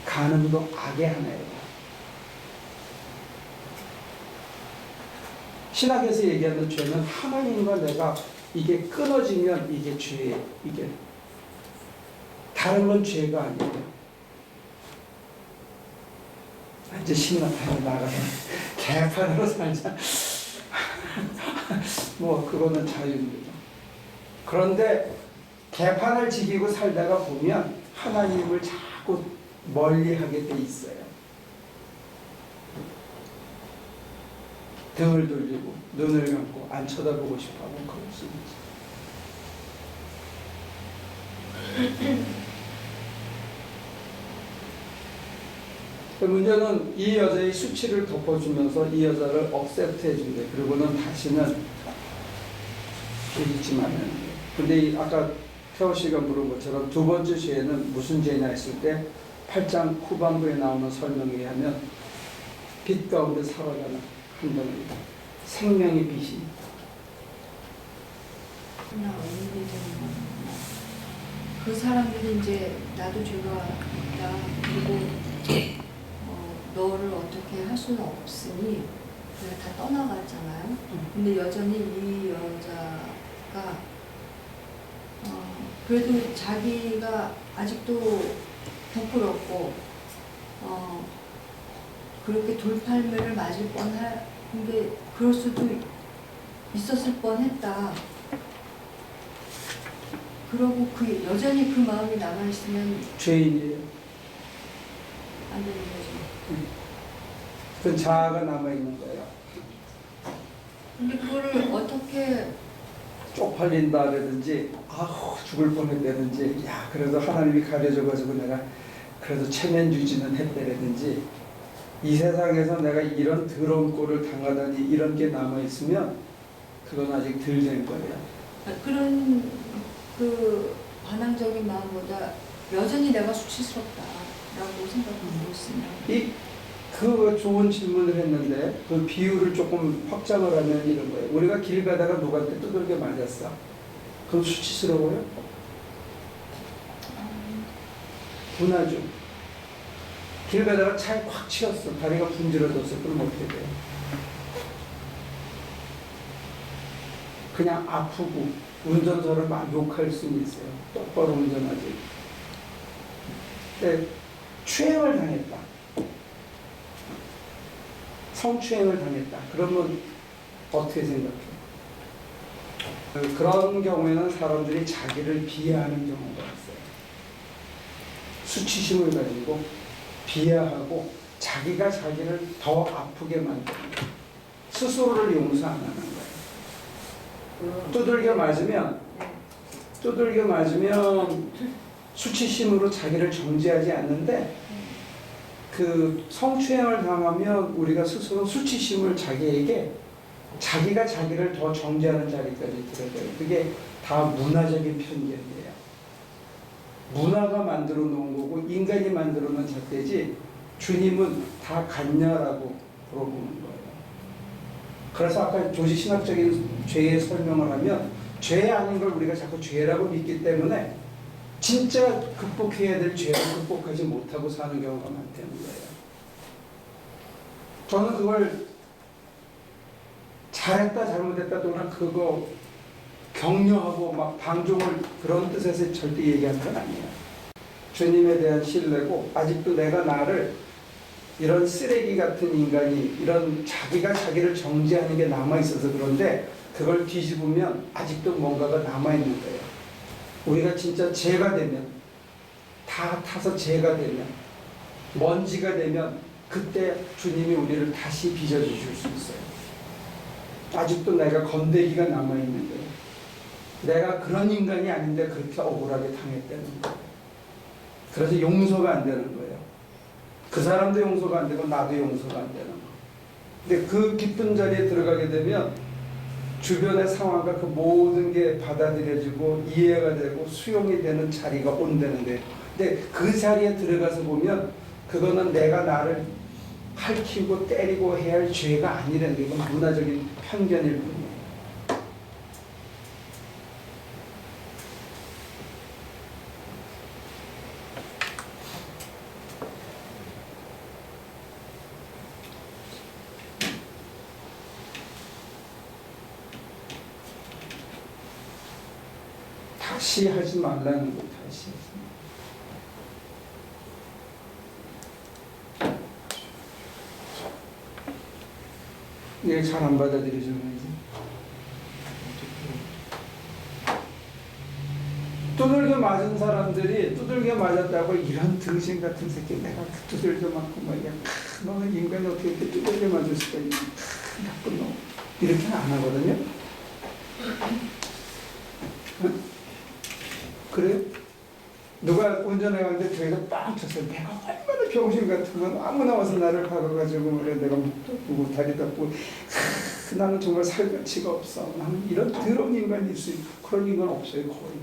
간음도 악의 하나예요. 신학에서 얘기하는 죄는 하나님과 내가 이게 끊어지면 이게 죄예요. 이게 다른 건 죄가 아니에요. 이제 신학하러 나가서 개판으로 살자. 뭐 그거는 자유입니다. 그런데 개판을 지키고 살다가 보면 하나님을 자꾸 멀리하게 돼 있어요. 등을 돌리고 눈을 감고 안 쳐다보고 싶어하고 그럴 수 있지. 문제는 이 여자의 수치를 덮어주면서 이 여자를 억셉트 해준대. 그리고는 다시는 잊지 말라는 거예요. 근데 아까 태호 씨가 물은 것처럼 두 번째 죄는 무슨 죄냐 했을 때 8장 후반부에 나오는 설명에 의하면 빛 가운데 살아가는 한 덩어리다. 생명의 빛이. 그냥 그 사람들이 이제 나도 죄가 있다. 그리고 너를 어떻게 할 수는 없으니 내가 다 떠나갔잖아요. 근데 여전히 이 여자가 그래도 자기가 아직도 부끄럽고 그렇게 돌팔매를 맞을 뻔한 게 그럴 수도 있었을 뻔했다. 그러고 그 여전히 그 마음이 남아있으면 죄인이에요. 안 되는 거죠. 그 자아가 남아있는 거예요. 근데 그거를 어떻게 쪽팔린다라든지 아우 죽을 뻔했다든지, 야 그래도 하나님이 가려줘가지고 내가 그래도 체면유지는 했다라든지, 이 세상에서 내가 이런 더러운 꼴을 당하다니 이런 게 남아있으면 그건 아직 덜 된 거예요. 그런 그 반항적인 마음보다 여전히 내가 수치스럽다라고 생각하고 있으면 그 좋은 질문을 했는데 그 비유를 조금 확장을 하면 이런 거예요. 우리가 길 가다가 누구한테 두들겨 맞았어. 그럼 수치스러워요? 분하죠. 길 가다가 차에 꽉 치였어. 다리가 분질러졌어. 그럼 어떻게 돼요? 그냥 아프고 운전자를 막 욕할 수는 있어요. 똑바로 운전하지. 근데 추행을 당했다. 성추행을 당했다. 그러면 어떻게 생각해요? 그런 경우에는 사람들이 자기를 비하하는 경우가 있어요. 수치심을 가지고 비하하고 자기가 자기를 더 아프게 만드는 거예요. 스스로를 용서 안 하는 거예요. 두들겨 맞으면 수치심으로 자기를 정죄하지 않는데 그 성추행을 당하면 우리가 스스로 수치심을 자기에게 자기가 자기를 더 정죄하는 자리까지 들어가요. 그게 다 문화적인 편견이에요. 문화가 만들어 놓은 거고 인간이 만들어 놓은 잣대지 주님은 다 같냐라고 물어보는 거예요. 그래서 아까 조직신학적인 죄의 설명을 하면 죄 아닌 걸 우리가 자꾸 죄라고 믿기 때문에 진짜 극복해야 될 죄를 극복하지 못하고 사는 경우가 많다는 거예요. 저는 그걸 잘했다 잘못했다 또는 그거 격려하고 막 방종을 그런 뜻에서 절대 얘기하는 건 아니에요. 주님에 대한 신뢰고 아직도 내가 나를 이런 쓰레기 같은 인간이 이런 자기가 자기를 정죄하는 게 남아있어서 그런데 그걸 뒤집으면 아직도 뭔가가 남아있는 거예요. 우리가 진짜 죄가 되면 다 타서 죄가 되면 먼지가 되면 그때 주님이 우리를 다시 빚어주실 수 있어요. 아직도 내가 건데기가 남아있는 거예요. 내가 그런 인간이 아닌데 그렇게 억울하게 당했다는 거예요. 그래서 용서가 안 되는 거예요. 그 사람도 용서가 안 되고 나도 용서가 안 되는 거예요. 근데 그 깊은 자리에 들어가게 되면 주변의 상황과 그 모든 게 받아들여지고 이해가 되고 수용이 되는 자리가 온다는데 근데 그 자리에 들어가서 보면 그거는 내가 나를 핥히고 때리고 해야 할 죄가 아니라는 게 이건 문화적인 편견일 뿐이에요. 다시 하지 말라는 거 다시. 이게 잘 안 받아들이잖아요. 두들겨 맞은 사람들이 두들겨 맞았다고 이런 등신 같은 새끼 내가 두들겨 맞고 말이야. 너는 인간이 어떻게 이렇게 두들겨 맞을 수가 있냐. 나쁜 놈. 이렇게는 안 하거든요. 응? 그래요? 누가 운전해 가는데 뒤에서 빵 쳤어요. 내가 얼마나 병신 같으면 아무나 와서 나를 박아가지고 말이야. 내가 목도 아프고 다리도 아프고 나는 정말 살 가치가 없어. 나는 이런 더러운 인간이 있어요. 그런 인간 없어요. 거의.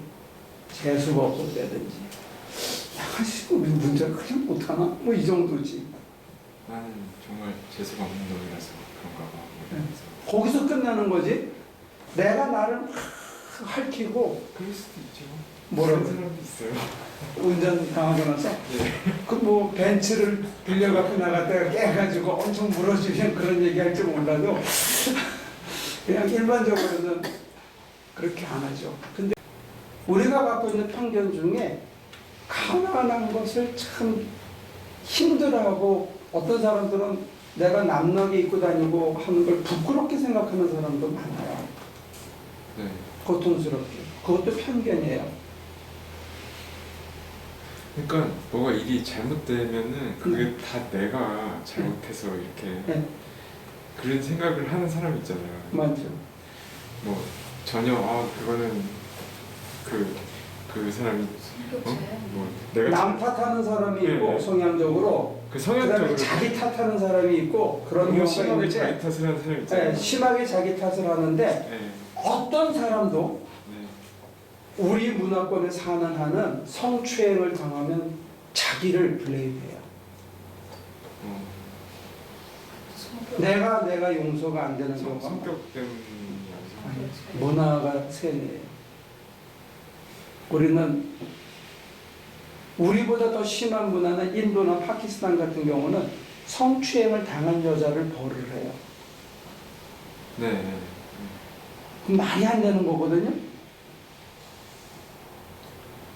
재수가 없었다든지. 야, 씨, 우리 운전 그냥 못하나? 뭐 이 정도지. 나는 정말 재수가 없는 놈이라서 그런가 봐. 이러면서. 거기서 끝나는 거지. 내가 나를 막 핥히고 그럴 수도 있죠. 뭐라고? 그런 사람도 있어요. 운전 당하고 나서 네. 그 뭐 벤츠를 빌려갖고 나갔다가 깨가지고 엄청 물어주면 그런 얘기할 줄 몰라도 그냥 일반적으로는 그렇게 안 하죠. 근데 우리가 갖고 있는 편견 중에 가난한 것을 참 힘들어하고 어떤 사람들은 내가 남나게 입고 다니고 하는 걸 부끄럽게 생각하는 사람도 많아요. 네. 고통스럽게. 그것도 편견이에요. 그러니까 뭐가 일이 잘못되면은 그게 다 내가 잘못해서 이렇게 네. 그런 생각을 하는 사람 있잖아요. 맞죠. 뭐 전혀 그거는 그 사람이 뭐 내가 남 탓하는 사람이 있고 네. 성향적으로 그 그다음에 성향적으로 자기 탓하는 사람이 있고 그런 너무 경우가 심하게 있는데 자기 탓을 하는 사람 있잖아요. 네, 심하게 자기 탓을 하는데 네. 어떤 사람도 네. 우리 문화권에 사는 한은 성추행을 당하면 자기를 블레임해요. 내가 용서가 안 되는 경우가 성격 때문이 아니에요. 문화가 세뇌예요. 우리는 우리보다 더 심한 문화는 인도나 파키스탄 같은 경우는 성추행을 당한 여자를 벌을 해요. 네. 그럼 말이 안 되는 거거든요.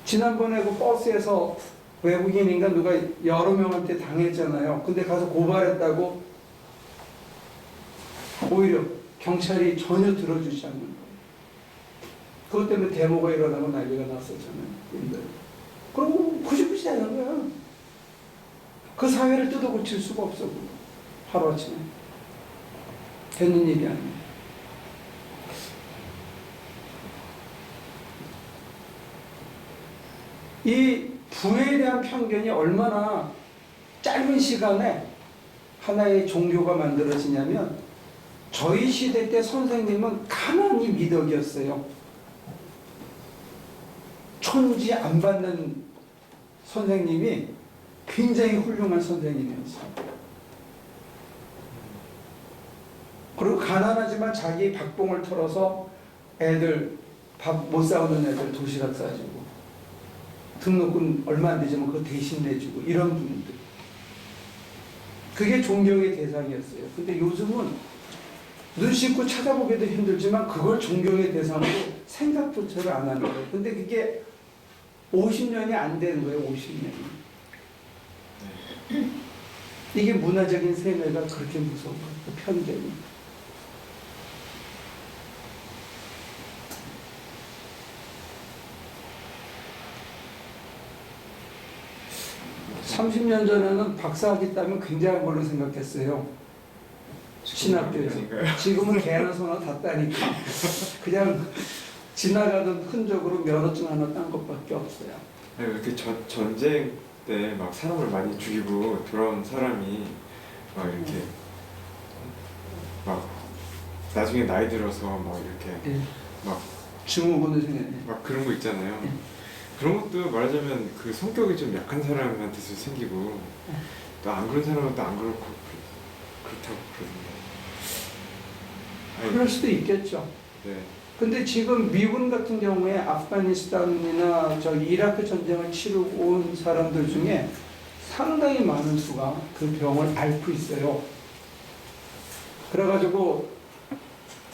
지난번에 그 버스에서 외국인인가 누가 여러 명한테 당했잖아요. 근데 가서 고발했다고 오히려 경찰이 전혀 들어주지 않는 거예요. 그것 때문에 데모가 일어나고 난리가 났었잖아요. 근데 그리고 구시구시 되는 거야. 그 사회를 뜯어 고칠 수가 없어. 하루아침에. 되는 일이 아니에요. 이 부에 대한 편견이 얼마나 짧은 시간에 하나의 종교가 만들어지냐면 저희 시대 때 선생님은 가만히 미덕이었어요. 촌지 안 받는 선생님이 굉장히 훌륭한 선생님이었어요. 그리고 가난하지만 자기 박봉을 털어서 애들 밥 못 사오는 애들 도시락 싸주고 등록금 얼마 안 되지만 그거 대신 내주고 이런 분들. 그게 존경의 대상이었어요. 근데 요즘은 눈 씻고 찾아보기도 힘들지만 그걸 존경의 대상으로 생각조차를 안 하는 거예요. 근데 그게 50년이 안 되는 거예요. 50년이. 이게 문화적인 세뇌가 그렇게 무서운 거예요. 그 편견이. (30년) 전에는 박사학위 따면 굉장한 걸로 생각했어요. 신학교에서. 지금은 개나 소나 다 따니까 그냥 지나가던 흔적으로 면허증 하나 딴 것밖에 없어요. 아니, 이렇게 전쟁 때 막 사람을 많이 죽이고 돌아온 사람이 막 이렇게 막 나중에 나이 들어서 막 이렇게 예. 막 증후군을 생각해. 막 그런 거 있잖아요. 예. 그런 것도 말하자면 그 성격이 좀 약한 사람한테서 생기고 또 안 그런 사람은 또 안 그렇고 그렇다고 그러던데. 그럴 수도 있겠죠. 네. 근데 지금 미군 같은 경우에 아프가니스탄이나 저기 이라크 전쟁을 치르고 온 사람들 중에 상당히 많은 수가 그 병을 앓고 있어요. 그래가지고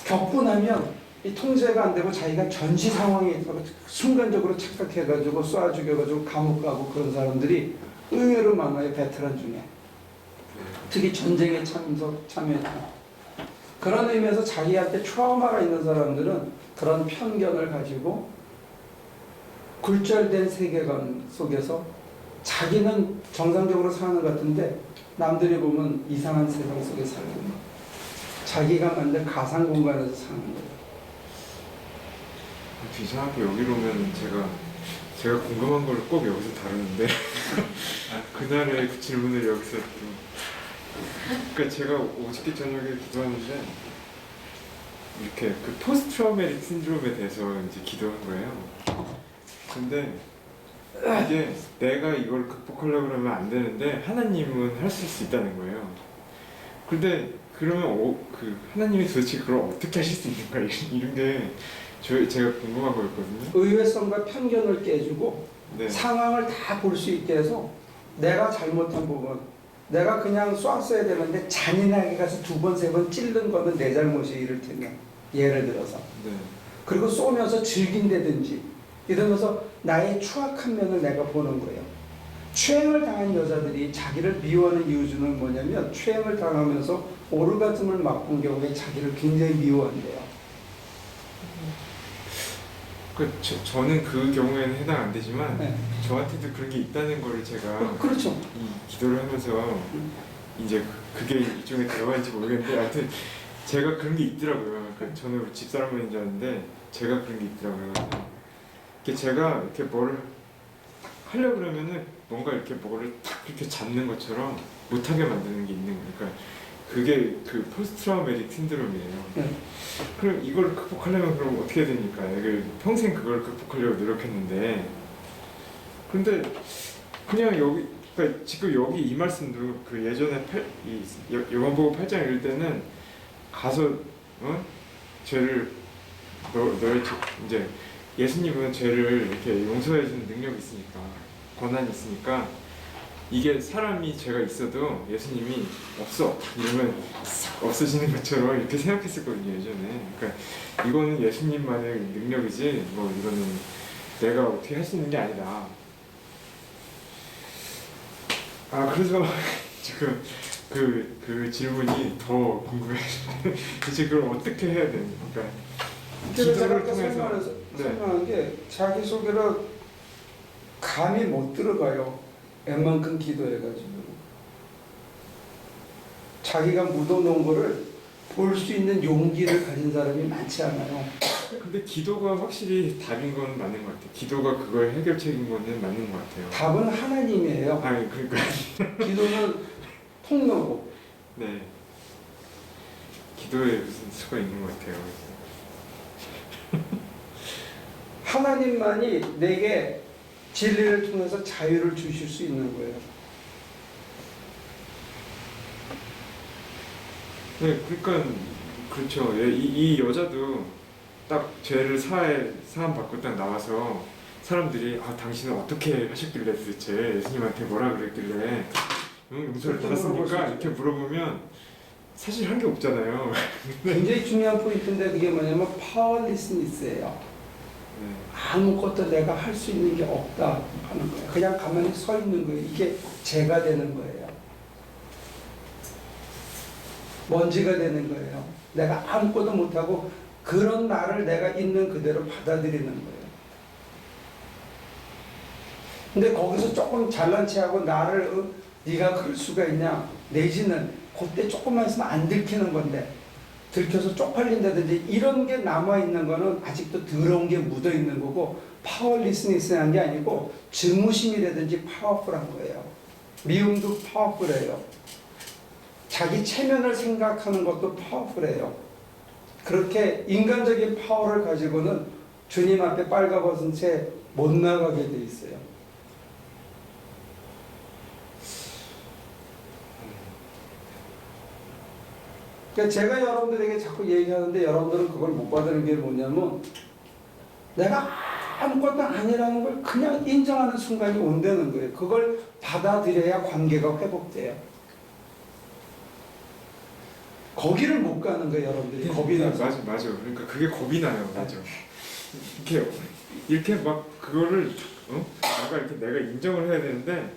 겪고 나면 이 통제가 안 되고 자기가 전시 상황에 있다고 순간적으로 착각해가지고 쏴 죽여가지고 감옥 가고 그런 사람들이 의외로 많아요. 베테랑 중에. 특히 전쟁에 참여했다. 그런 의미에서 자기한테 트라우마가 있는 사람들은 그런 편견을 가지고 굴절된 세계관 속에서 자기는 정상적으로 사는 것 같은데 남들이 보면 이상한 세상 속에 살고 있는 거예요. 자기가 만든 가상 공간에서 사는 거예요. 이상하게 여기로 오면 제가 궁금한 걸 꼭 여기서 다루는데 그날의 그 질문을 여기서 좀 그러니까 제가 어저께 저녁에 기도하는데 이렇게 그 포스트 트라우마틱 신드롬에 대해서 이제 기도한 거예요. 근데 이게 내가 이걸 극복하려고 그러면 안 되는데 하나님은 하실 수 있다는 거예요. 근데 그러면 그 하나님이 도대체 그걸 어떻게 하실 수 있는가 이런 게 제가 궁금한 거였거든요. 의외성과 편견을 깨주고 네. 상황을 다 볼 수 있게 해서 내가 잘못한 부분, 내가 그냥 쐈어야 되는데 잔인하게 가서 2번, 3번 찔른 거는 내 잘못이 이를테면 예를 들어서 네. 그리고 쏘면서 즐긴다든지 이러면서 나의 추악한 면을 내가 보는 거예요. 추행을 당한 여자들이 자기를 미워하는 이유 중은 뭐냐면 추행을 당하면서 오르가즘을 맛본 경우에 자기를 굉장히 미워한대요. 저는 그 경우에는 해당 안 되지만 네. 저한테도 그런 게 있다는 거를 제가 그렇죠. 이 기도를 하면서 이제 그게 일종의 들어가는지 모르겠는데 하여튼 제가 그런 게 있더라고요. 그러니까 저는 우리 집사람인 줄 알았는데 제가 그런 게 있더라고요. 이렇게 제가 이렇게 뭐를 하려고 그러면은 뭔가 이렇게 뭐를 탁 이렇게 잡는 것처럼 못하게 만드는 게 있는 거예요. 그러니까 그게 그 포스트 트라우마틱 신드롬이에요. 네. 그럼 이걸 극복하려면 그럼 어떻게 해야 됩니까? 평생 그걸 극복하려고 노력했는데 근데 그냥 여기 그러니까 지금 여기 이 말씀도 그 예전에 요한복음 8장 읽을 때는 가서 죄를 너의 이제 예수님은 죄를 이렇게 용서해 주는 능력이 있으니까 권한이 있으니까 이게 사람이 제가 있어도 예수님이 없어 이러면 싹 없어지는 것처럼 이렇게 생각했었거든요 예전에. 그러니까 이거는 예수님만의 능력이지 뭐 이거는 내가 어떻게 할 수 있는 게 아니다. 그래서 지금 그 질문이 더 궁금해. 대체 그걸 어떻게 해야 되는 건가? 그래서 제가 기도를 아까 통해서. 설명한 게 자기소개를 감이 못 들어가요. 웬만큼 기도해가지고 자기가 묻어놓은 거를 볼 수 있는 용기를 가진 사람이 많지 않아요. 근데 기도가 확실히 답인 건 맞는 것 같아요. 기도가 그걸 해결책인 거는 맞는 것 같아요. 답은 하나님이에요. 아니 그러니까 기도는 통로고. 네. 기도에 무슨 수가 있는 것 같아요. 하나님만이 내게 진리를 통해서 자유를 주실 수 있는 거예요. 네, 그러니까 그렇죠. 이 여자도 딱 죄를 사함 받고 딱 나와서 사람들이 당신은 어떻게 하셨길래 도대체 예수님한테 뭐라 그랬길래 용서를 받았습니까? 이렇게 물어보면 사실 한 게 없잖아요. 굉장히 중요한 포인트인데 그게 뭐냐면 파워리스니스예요. 네. 아무것도 내가 할 수 있는 게 없다 하는 거예요. 그냥 가만히 서 있는 거예요. 이게 죄가 되는 거예요. 먼지가 되는 거예요. 내가 아무것도 못하고 그런 나를 내가 있는 그대로 받아들이는 거예요. 근데 거기서 조금 잘난 체하고 나를 네가 그럴 수가 있냐 내지는 그때 조금만 있으면 안 들키는 건데 들켜서 쪽팔린다든지 이런 게 남아있는 거는 아직도 더러운 게 묻어있는 거고 파워리스니스한 게 아니고 증오심이라든지 파워풀한 거예요. 미움도 파워풀해요. 자기 체면을 생각하는 것도 파워풀해요. 그렇게 인간적인 파워를 가지고는 주님 앞에 빨가벗은 채 못 나가게 돼 있어요. 그러니까 제가 여러분들에게 자꾸 얘기하는데 여러분들은 그걸 못 받는 게 뭐냐면 내가 아무것도 아니라는 걸 그냥 인정하는 순간이 온다는 거예요. 그걸 받아들여야 관계가 회복돼요. 거기를 못 가는 거예요, 여러분들이. 겁이 나서. 맞아. 그러니까 그게 겁이 나요. 맞아. 이렇게 막 그거를 내가 이렇게 내가 인정을 해야 되는데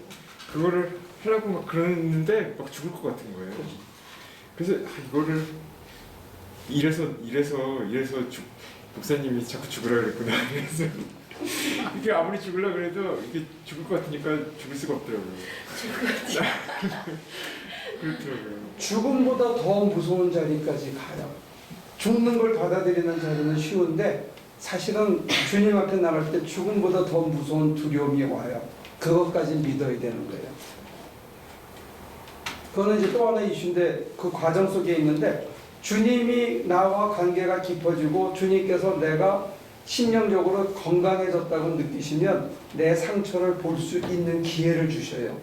그거를 하려고 막 그러는데 막 죽을 것 같은 거예요. 그래서 이거를 이래서 목사님이 자꾸 죽으라 그랬구나. 그래서 이게 아무리 죽으려 그래도 이게 죽을 것 같으니까 죽을 수가 없더라고요. 그렇더라고요. 죽음보다 더 무서운 자리까지 가요. 죽는 걸 받아들이는 자리는 쉬운데 사실은 주님 앞에 나갈 때 죽음보다 더 무서운 두려움이 와요. 그것까지 믿어야 되는 거예요. 그거는 이제 또 하나 이슈인데 그 과정 속에 있는데 주님이 나와 관계가 깊어지고 주님께서 내가 심령적으로 건강해졌다고 느끼시면 내 상처를 볼 수 있는 기회를 주셔요.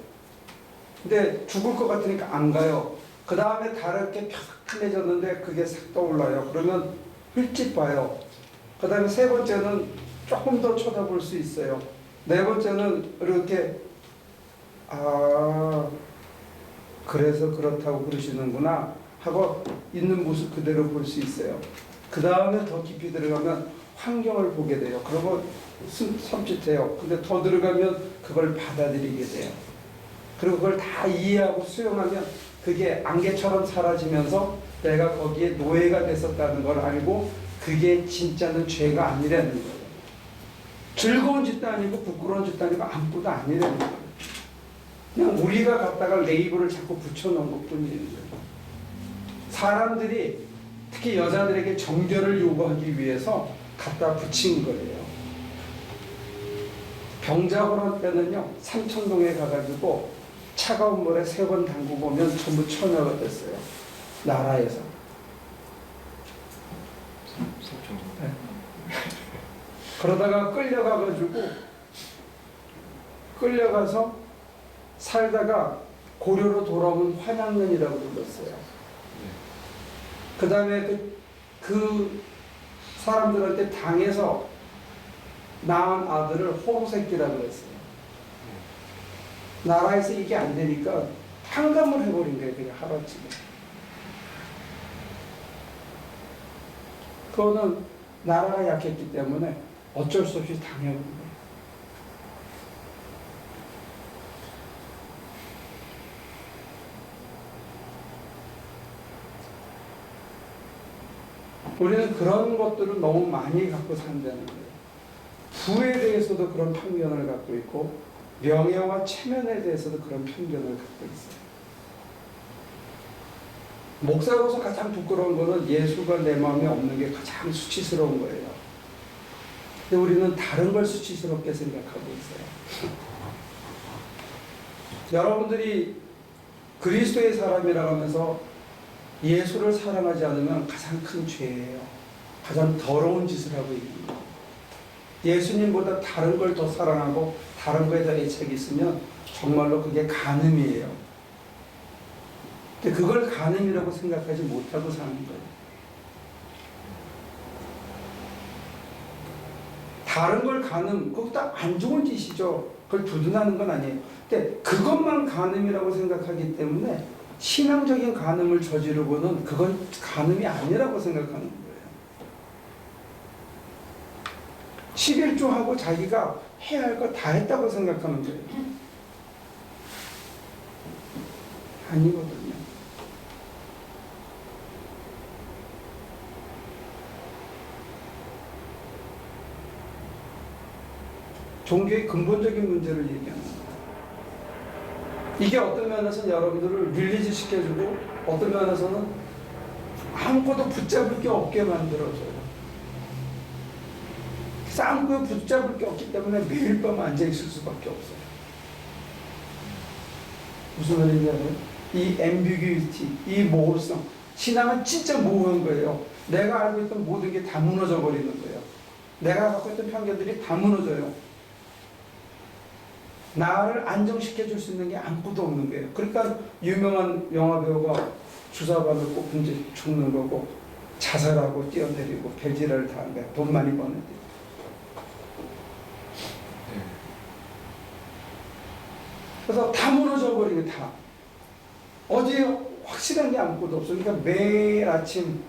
근데 죽을 것 같으니까 안 가요. 그 다음에 다르게 펴석해졌는데 그게 싹 떠올라요. 그러면 일찍 봐요. 그 다음에 세 번째는 조금 더 쳐다볼 수 있어요. 네 번째는 이렇게 그래서 그렇다고 그러시는구나 하고 있는 모습 그대로 볼 수 있어요. 그 다음에 더 깊이 들어가면 환경을 보게 돼요. 그러고 섬찟해요. 근데 더 들어가면 그걸 받아들이게 돼요. 그리고 그걸 다 이해하고 수용하면 그게 안개처럼 사라지면서 내가 거기에 노예가 됐었다는 걸 알고 그게 진짜는 죄가 아니라는 거예요. 즐거운 짓도 아니고 부끄러운 짓도 아니고 아무것도 아니라는 거예요. 그냥 우리가 갖다가 레이블을 자꾸 붙여놓은 것뿐이에요. 사람들이 특히 여자들에게 정결을 요구하기 위해서 갖다 붙인 거예요. 병자호란 때는요, 삼천동에 가가지고 차가운 물에 3번 담그고 오면 전부 처녀가 됐어요. 나라에서. 네. 그러다가 끌려가서 살다가 고려로 돌아오면 환양년이라고 불렀어요. 그 다음에 그 사람들한테 당해서 낳은 아들을 호로새끼라고 했어요. 나라에서 이게 안 되니까 탕감을 해버린 거예요. 그냥 하루아침에. 그거는 나라가 약했기 때문에 어쩔 수 없이 당해버린 거예요. 우리는 그런 것들을 너무 많이 갖고 산다는 거예요. 부에 대해서도 그런 편견을 갖고 있고 명예와 체면에 대해서도 그런 편견을 갖고 있어요. 목사로서 가장 부끄러운 것은 예수가 내 마음에 없는 게 가장 수치스러운 거예요. 근데 우리는 다른 걸 수치스럽게 생각하고 있어요. 여러분들이 그리스도의 사람이라고 하면서 예수를 사랑하지 않으면 가장 큰 죄예요. 가장 더러운 짓을 하고 있는 거예요. 예수님보다 다른 걸 더 사랑하고 다른 거에 더 애착이 있으면 정말로 그게 간음이에요. 근데 그걸 간음이라고 생각하지 못하고 사는 거예요. 다른 걸 간음, 그것도 안 좋은 짓이죠. 그걸 두둔하는 건 아니에요. 근데 그것만 간음이라고 생각하기 때문에 신앙적인 간음을 저지르고는 그건 간음이 아니라고 생각하는 거예요. 11조하고 자기가 해야 할 거 다 했다고 생각하는 거예요. 아니거든요. 종교의 근본적인 문제를 얘기하는 거예요. 이게 어떤 면에서는 여러분들을 릴리즈 시켜주고 어떤 면에서는 아무것도 붙잡을 게 없게 만들어줘요. 아무것도 붙잡을 게 없기 때문에 매일 밤 앉아있을 수밖에 없어요. 무슨 말이냐면 이 ambiguity, 이 모호성, 신앙은 진짜 모호한 거예요. 내가 알고 있던 모든 게 다 무너져 버리는 거예요. 내가 갖고 있던 편견들이 다 무너져요. 나를 안정시켜 줄 수 있는 게 아무것도 없는 거예요. 그러니까 유명한 영화배우가 주사받을 꼭 이제 죽는 거고 자살하고 뛰어내리고 별지랄을 다 한 거야. 돈 많이 버는데. 그래서 다 무너져 버리고 다. 어디에 확실한 게 아무것도 없어. 그러니까 매일 아침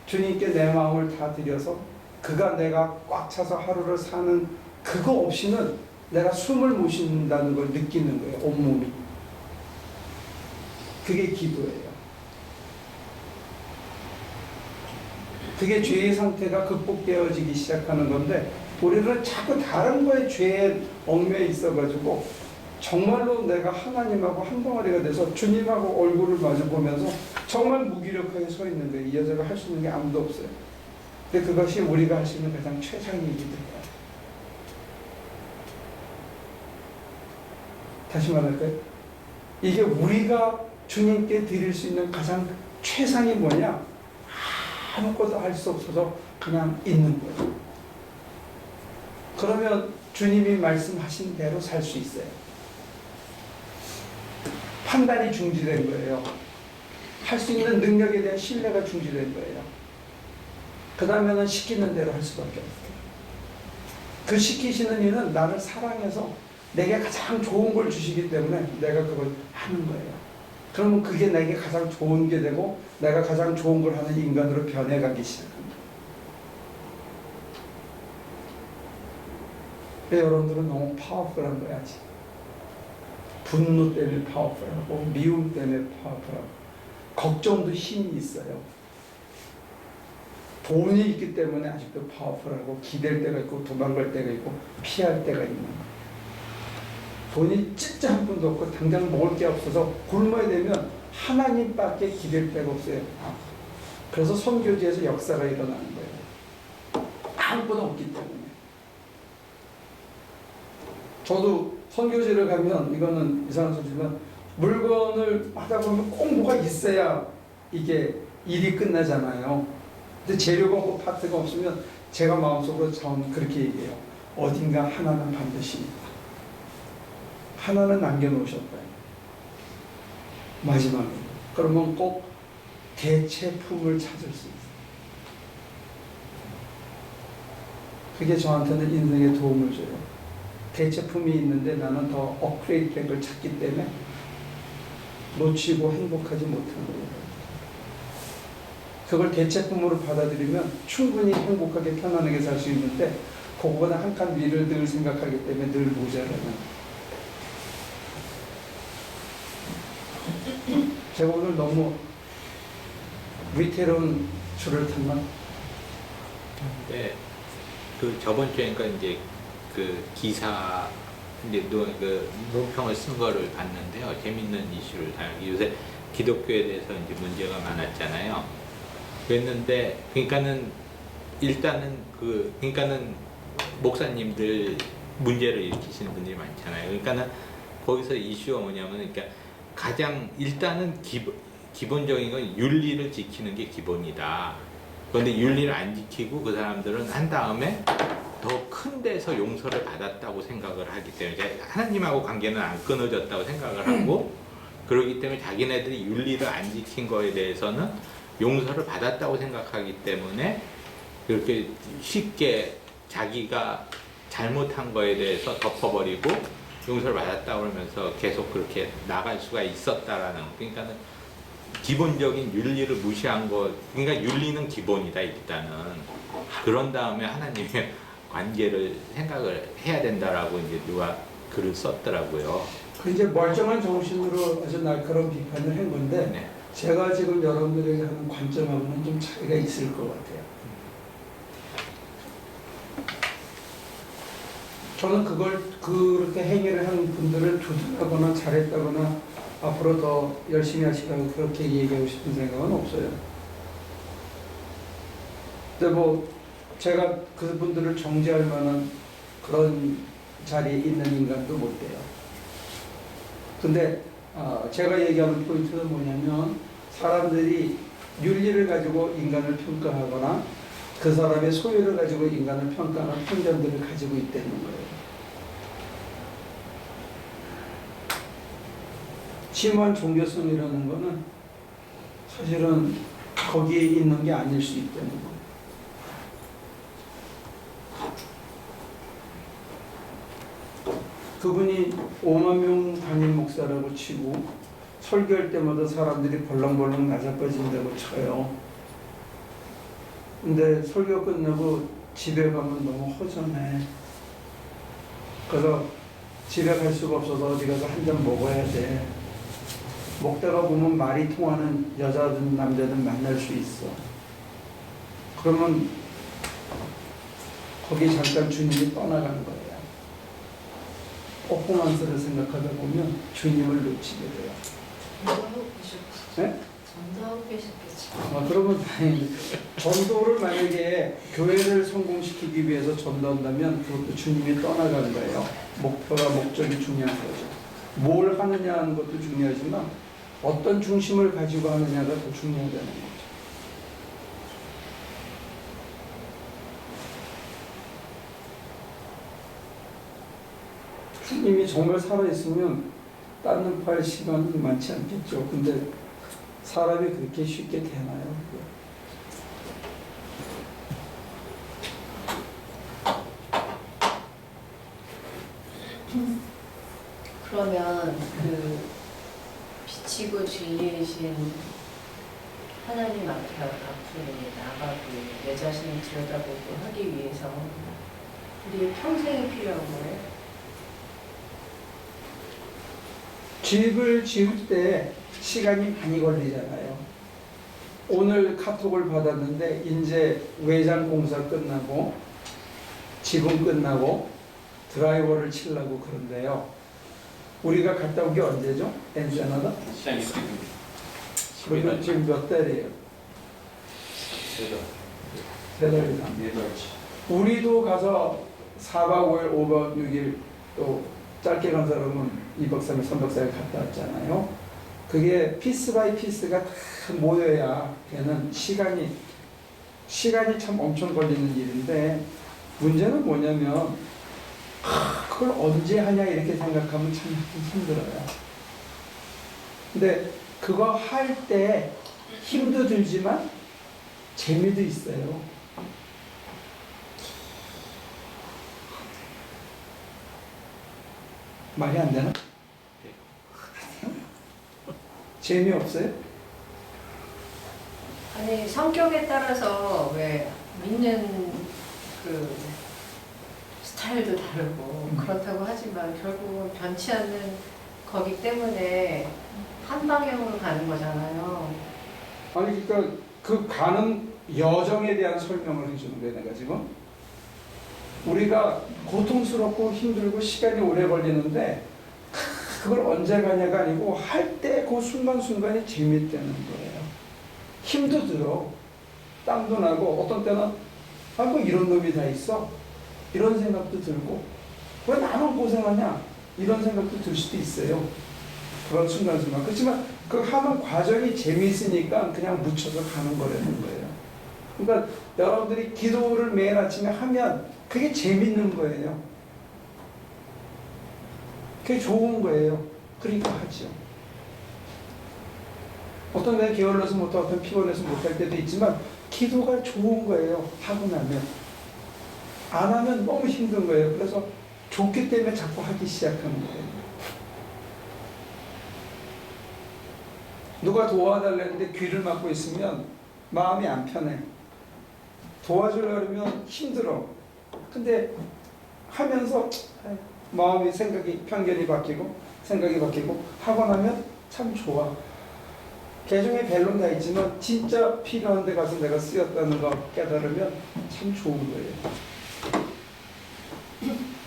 주님께 내 마음을 다 드려서 그가 내가 꽉 차서 하루를 사는 그거 없이는 내가 숨을 못 쉰다는 걸 느끼는 거예요. 온몸이. 그게 기도예요. 그게 죄의 상태가 극복되어지기 시작하는 건데 우리는 자꾸 다른 거에 죄에 얽매여 있어가지고 정말로 내가 하나님하고 한 덩어리가 돼서 주님하고 얼굴을 마주 보면서 정말 무기력하게 서 있는 거예요. 이 여자가 할 수 있는 게 아무도 없어요. 근데 그것이 우리가 할 수 있는 가장 최상의 일입니다. 다시 말할까요? 이게 우리가 주님께 드릴 수 있는 가장 최상이 뭐냐? 아무것도 할 수 없어서 그냥 있는 거예요. 그러면 주님이 말씀하신 대로 살 수 있어요. 판단이 중지된 거예요. 할 수 있는 능력에 대한 신뢰가 중지된 거예요. 그 다음에는 시키는 대로 할 수밖에 없어요. 그 시키시는 일은 나를 사랑해서 내게 가장 좋은 걸 주시기 때문에 내가 그걸 하는 거예요. 그러면 그게 내게 가장 좋은 게 되고 내가 가장 좋은 걸 하는 인간으로 변해가기 시작합니다. 여러분들은 너무 파워풀한 거야 아직. 분노 때문에 파워풀하고 미움 때문에 파워풀하고 걱정도 힘이 있어요. 돈이 있기 때문에 아직도 파워풀하고 기댈 때가 있고 도망갈 때가 있고 피할 때가 있는 거예요. 돈이 진짜 한 푼도 없고 당장 먹을 게 없어서 굶어야 되면 하나님밖에 기댈 데가 없어요. 그래서 선교지에서 역사가 일어나는 거예요. 아무것도 없기 때문에. 저도 선교지를 가면 이거는 이상한 소리지만 물건을 하다 보면 꼭 뭐가 있어야 이게 일이 끝나잖아요. 근데 재료가 없고 파트가 없으면 제가 마음속으로 저는 그렇게 얘기해요. 어딘가 하나는 반드시 있다. 하나는 남겨놓으셨다. 마지막으로. 그러면 꼭 대체품을 찾을 수 있어요. 그게 저한테는 인생에 도움을 줘요. 대체품이 있는데 나는 더 업그레이드 된 걸 찾기 때문에 놓치고 행복하지 못하는 거예요. 그걸 대체품으로 받아들이면 충분히 행복하게 편안하게 살 수 있는데 그거보다 한 칸 위를 늘 생각하기 때문에 늘 모자라는. 제가 오늘 너무 위태로운 줄을 탔나? 네, 그 저번 주에니까 이제 그 기사 이제 그 논평을 쓴 거를 봤는데요. 재밌는 이슈를 요새 기독교에 대해서 이제 문제가 많았잖아요. 그랬는데 그러니까는 일단은 그러니까는 목사님들 문제를 일으키시는 분들이 많잖아요. 그러니까는 거기서 이슈가 뭐냐면 그러니까 가장 일단은 기본적인 건 윤리를 지키는 게 기본이다. 그런데 윤리를 안 지키고 그 사람들은 한 다음에 더 큰 데서 용서를 받았다고 생각을 하기 때문에 하나님하고 관계는 안 끊어졌다고 생각을 하고 그러기 때문에 자기네들이 윤리를 안 지킨 거에 대해서는 용서를 받았다고 생각하기 때문에 그렇게 쉽게 자기가 잘못한 거에 대해서 덮어버리고 용서를 받았다고 그러면서 계속 그렇게 나갈 수가 있었다라는, 그러니까는 기본적인 윤리를 무시한 거, 그러니까 윤리는 기본이다 일단은. 그런 다음에 하나님의 관계를 생각을 해야 된다라고 이제 누가 글을 썼더라고요. 그 이제 멀쩡한 정신으로 아주 날카로운 비판을 한 건데 네. 제가 지금 여러분들에게 하는 관점하고는 좀 차이가 있을 것 같아요. 저는 그걸 그렇게 행위를 한 분들을 두둔하거나 잘했다거나 앞으로 더 열심히 하시라고 그렇게 얘기하고 싶은 생각은 없어요. 근데 뭐 제가 그분들을 정죄할 만한 그런 자리에 있는 인간도 못 돼요. 근데 제가 얘기하는 포인트는 뭐냐면 사람들이 윤리를 가지고 인간을 평가하거나 그 사람의 소유를 가지고 인간을 평가하는 편견들을 가지고 있다는 거예요. 심한 종교성이라는 거는 사실은 거기에 있는 게 아닐 수 있다는 거예요. 그분이 5만 명 담임 목사라고 치고 설교할 때마다 사람들이 벌렁벌렁 나자빠진다고 쳐요. 근데 설교 끝나고 집에 가면 너무 허전해. 그래서 집에 갈 수가 없어서 어디 가서 한 잔 먹어야 돼. 먹다가 보면 말이 통하는 여자든 남자든 만날 수 있어. 그러면 거기 잠깐 주님이 떠나가는 거예요. 퍼포먼스를 생각하다 보면 주님을 놓치게 돼요. 전도하고 계셨겠죠. 네? 전도하고 계셨겠죠. 그러면 다행히 전도를 만약에 교회를 성공시키기 위해서 전도한다면 그것도 주님이 떠나가는 거예요. 목표와 목적이 중요한 거죠. 뭘 하느냐 하는 것도 중요하지만 어떤 중심을 가지고 하느냐가 더 중요하다는 거죠. 주님이 정말 살아있으면 딴 팔 시간은 많지 않겠죠. 근데 사람이 그렇게 쉽게 되나요? 그러면 그 비치고 진리이신 하나님 앞에 나가고 내 자신을 들여다보고 하기 위해서 우리의 평생이 필요한 거예요. 집을 지을 때 시간이 많이 걸리잖아요. 오늘 카톡을 받았는데 이제 외장 공사 끝나고 지붕 끝나고 드라이버를 치려고 그런데요. 우리가 갔다 온 게 언제죠? 엔세나다? 그러면 지금 몇 달이에요? 세 달 이상. 우리도 가서 4박 5일, 5박 6일 또 짧게 간 사람은 2박 3일, 3박 4일 갔다 왔잖아요. 그게 피스 바이 피스가 다 모여야 걔는 시간이 참 엄청 걸리는 일인데 문제는 뭐냐면 그걸 언제 하냐 이렇게 생각하면 참 힘들어요. 근데 그거 할 때 힘도 들지만 재미도 있어요. 말이 안 되나? 재미없어요? 아니 성격에 따라서 왜 믿는 그 스타일도 다르고 그렇다고 하지만 결국은 변치 않는 거기 때문에 한 방향으로 가는 거잖아요. 아니 그러니까 그 가는 여정에 대한 설명을 해주는 거예요. 내가 지금 우리가 고통스럽고 힘들고 시간이 오래 걸리는데 그걸 언제 가냐가 아니고 할 때 그 순간순간이 재밌다는 거예요. 힘도 들어, 땀도 나고 어떤 때는 아 뭐 이런 놈이 다 있어 이런 생각도 들고 왜 나만 고생하냐 이런 생각도 들 수도 있어요. 그런 순간순간. 그렇지만 그 하는 과정이 재미있으니까 그냥 묻혀서 가는 거라는 거예요. 그러니까 여러분들이 기도를 매일 아침에 하면 그게 재밌는 거예요. 그게 좋은 거예요. 그러니까 하죠. 어떤 데는 게을러서 못하고 어떤 피곤해서 못할 때도 있지만 기도가 좋은 거예요. 하고 나면. 안 하면 너무 힘든 거예요. 그래서 좋기 때문에 자꾸 하기 시작하는 거예요. 누가 도와달라는데 귀를 막고 있으면 마음이 안 편해. 도와주려고 하면 힘들어. 근데 하면서 마음이 편견이 바뀌고 생각이 바뀌고 하고 나면 참 좋아. 개중에 벨론 다 있지만 진짜 필요한 데 가서 내가 쓰였다는 거 깨달으면 참 좋은 거예요.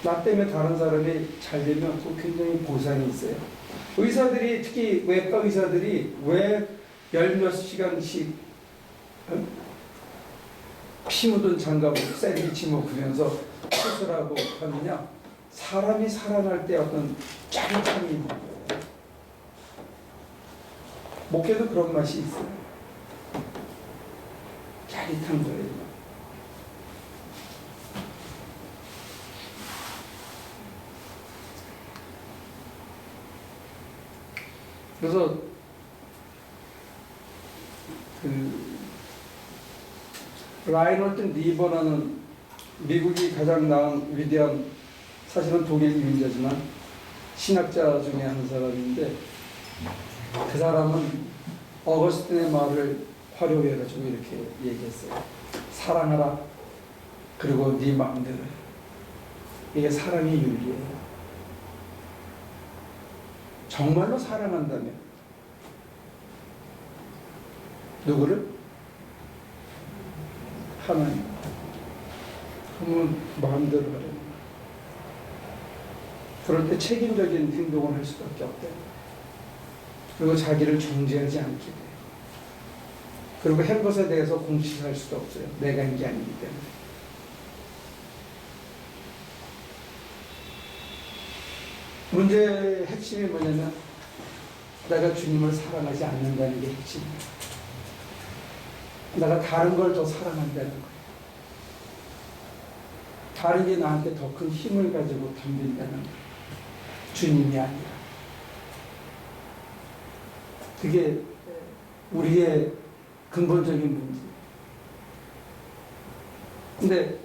나 때문에 다른 사람이 잘 되면 또 굉장히 보상이 있어요. 의사들이 특히 외과 의사들이 왜 열 몇 시간씩 피 묻은 장갑을 샌드위치 먹으면서 수술하고 하느냐? 사람이 살아날 때 어떤 짜릿함이 있는 거예요. 목회도 그런 맛이 있어요. 짜릿한 거예요. 그래서 라이너트 니버라는 미국이 가장 나은 위대한 사실은 독일 이민자지만 신학자 중에 한 사람인데 그 사람은 어거스틴의 말을 활용해가지고 이렇게 얘기했어요. 사랑하라. 그리고 네 마음대로 해. 이게 사랑의 윤리예요. 정말로 사랑한다면 누구를? 하나님. 그러면 마음대로 하려는 거예요. 그럴 때 책임적인 행동을 할 수밖에 없대요. 그리고 자기를 정죄하지 않게 돼요. 그리고 한 것에 대해서 공식할 수도 없어요. 내가 한 게 아니기 때문에. 문제의 핵심이 뭐냐면 내가 주님을 사랑하지 않는다는 게 핵심이에요. 내가 다른 걸 더 사랑한다는 거예요. 다른 게 나한테 더 큰 힘을 가지고 덤빈다는 거예요. 주님이 아니라. 그게 우리의 근본적인 문제. 근데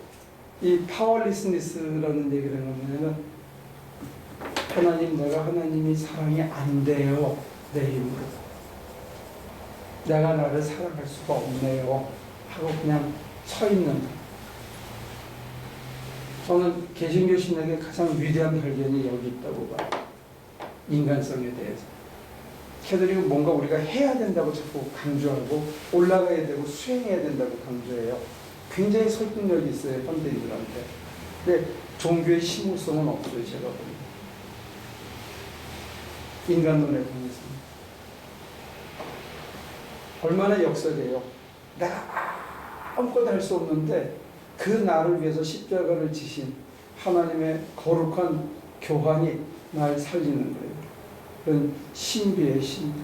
이 파워리스니스라는 얘기를 하면 하나님, 내가 하나님이 사랑이 안 돼요. 내 힘으로. 내가 나를 사랑할 수가 없네요. 하고 그냥 서 있는 거. 저는 개신교 신학의 가장 위대한 발견이 여기 있다고 봐요. 인간성에 대해서. 캐드릭은 뭔가 우리가 해야 된다고 자꾸 강조하고 올라가야 되고 수행해야 된다고 강조해요. 굉장히 설득력이 있어요. 현대인들한테. 근데 종교의 심오성은 없어요. 제가 보니까. 인간론에 관해서 얼마나 역설이에요. 내가 아무것도 할 수 없는데 그 나를 위해서 십자가를 지신 하나님의 거룩한 교환이 날 살리는 거예요. 그런 신비의 신비.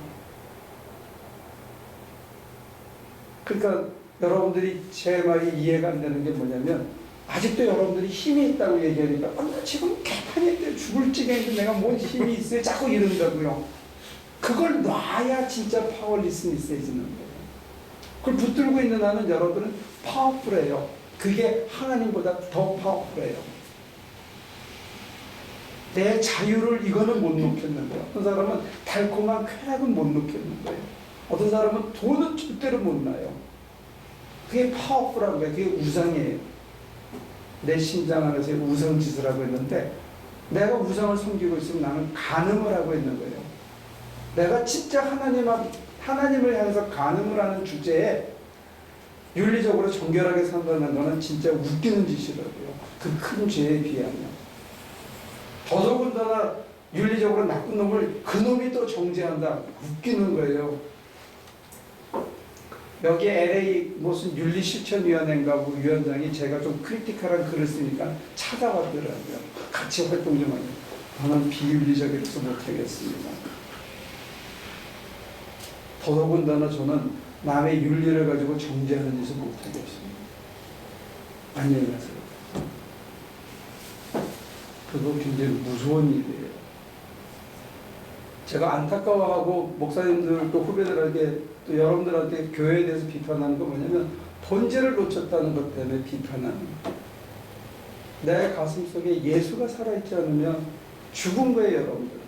그러니까 여러분들이 제 말이 이해가 안 되는 게 뭐냐면 아직도 여러분들이 힘이 있다고 얘기하니까 나 지금 개판인데 죽을 지경인데 내가 뭔 힘이 있어요? 자꾸 이런다고요. 그걸 놔야 진짜 파워리스니스해지는 거예요. 그걸 붙들고 있는 한은 여러분은 파워풀해요. 그게 하나님보다 더 파워풀해요. 내 자유를 이거는 못 놓겠는 거예요. 어떤 사람은 달콤한 쾌락은 못 놓겠는 거예요. 어떤 사람은 돈은 절대로 못 나요. 그게 파워풀한 거예요. 그게 우상이에요. 내 심장 안에서 우상짓을 하고 있는데 내가 우상을 섬기고 있으면 나는 간음을 하고 있는 거예요. 내가 진짜 하나님을 향해서 간음을 하는 주제에 윤리적으로 정결하게 산다는 거는 진짜 웃기는 짓이라고요. 그 큰 죄에 비하면. 더더군다나 윤리적으로 나쁜 놈을 그 놈이 또 정죄한다. 웃기는 거예요. 여기 LA 무슨 윤리실천위원회인가 뭐 위원장이 제가 좀 크리티컬한 글을 쓰니까 찾아왔더라고요. 같이 활동 좀 하고. 저는 비윤리적이라서 못하겠습니다. 더더군다나 저는 남의 윤리를 가지고 정죄하는 짓을 못하겠습니다. 안녕히 가세요. 그거 굉장히 무서운 일이에요. 제가 안타까워하고 목사님들 또 후배들에게 또 여러분들한테 교회에 대해서 비판하는 거 뭐냐면 본질을 놓쳤다는 것 때문에 비판하는 거예요. 내 가슴 속에 예수가 살아있지 않으면 죽은 거예요, 여러분들.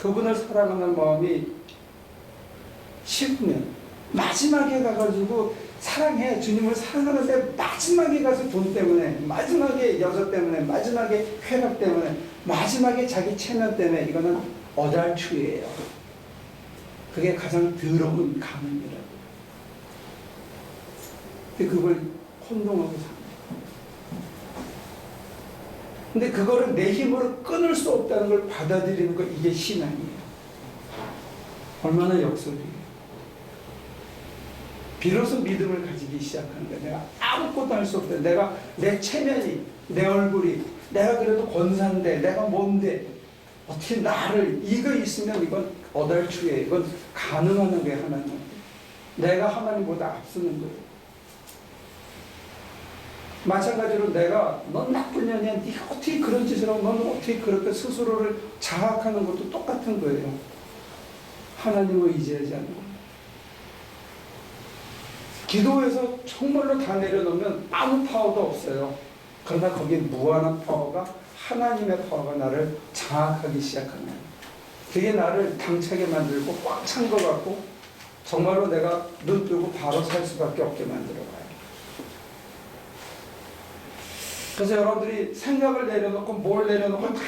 그분을 사랑하는 마음이 식으면 마지막에 가가지고 사랑해, 주님을 사랑하는데 마지막에 가서 돈 때문에, 마지막에 여자 때문에, 마지막에 쾌락 때문에, 마지막에 자기 체면 때문에 이거는 어달추예요. 그게 가장 더러운 가문이라고. 근데 그걸 혼동하고 삽니다. 근데 그거를 내 힘으로 끊을 수 없다는 걸 받아들이는 거, 이게 신앙이에요. 얼마나 역설이에요. 비로소 믿음을 가지기 시작하는 거야. 내가 아무것도 할 수 없대. 내가 내 체면이, 내 얼굴이, 내가 그래도 권사인데, 내가 뭔데, 어떻게 나를, 이거 있으면 이건 어달추예요. 이건 가능하는 게 하나님. 내가 하나님보다 앞서는 거예요. 마찬가지로 내가 넌 나쁜 년이야. 네가 어떻게 그런 짓을 하고 너는 어떻게 그렇게 스스로를 자학하는 것도 똑같은 거예요. 하나님을 의지하지 않는 거예요. 기도에서 정말로 다 내려놓으면 아무 파워도 없어요. 그러나 거기에 무한한 파워가, 하나님의 파워가 나를 장악하기 시작하면, 그게 나를 당차게 만들고 꽉 찬 것 같고 정말로 내가 눈 뜨고 바로 살 수밖에 없게 만들어가요. 그래서 여러분들이 생각을 내려놓고 뭘 내려놓고 다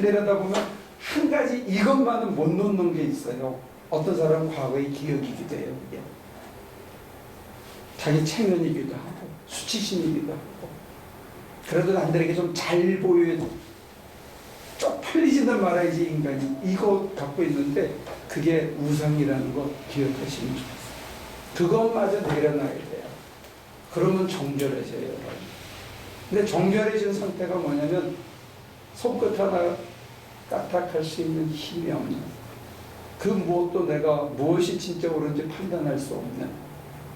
내려다보면 한 가지 이것만은 못 놓는 게 있어요. 어떤 사람은 과거의 기억이기도 해요. 그게. 자기 체면이기도 하고 수치심이기도 하고, 그래도 남들에게 좀 잘 보여야 쪽팔리지는 말아야지 인간이, 이거 갖고 있는데 그게 우상이라는 거 기억하시면 좋겠어요. 그것마저 내려놔야 돼요. 그러면 정결해져요, 여러분. 근데 정결해진 상태가 뭐냐면 손끝 하나 까딱할 수 있는 힘이 없는, 그 무엇도 내가 무엇이 진짜 옳은지 판단할 수 없는,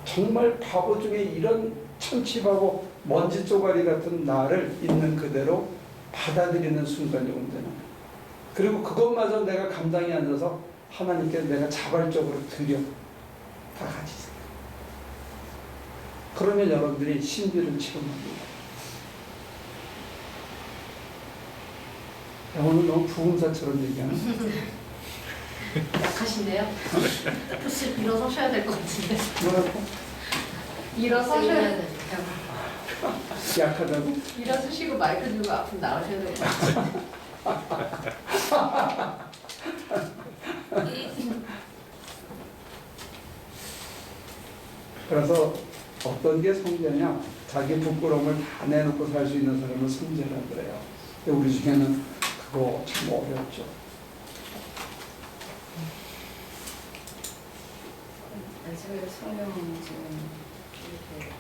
정말 바보 중에 이런 천치바보 먼지 쪼가리 같은 나를 있는 그대로 받아들이는 순간이 온다는 거예요. 그리고 그것마저 내가 감당이 안 돼서 하나님께 내가 자발적으로 드려, 다 가지세요. 그러면 여러분들이 신비를 체험합니다. 오늘 너무 부흥사처럼 얘기하는 약하신데요? 혹시 일어서셔야 될 것 같은데. 뭐라고? 일어서셔야 돼. 약하다고? 일어서시고 마이크 들고 앞으로 나가셔야 될 것 같아요. 그래서 어떤 게 성자냐? 자기 부끄러움을 다 내놓고 살 수 있는 사람을 성자라 그래요. 근데 우리 중에는 그거 참 어렵죠. 아직은 성경 지금 이렇게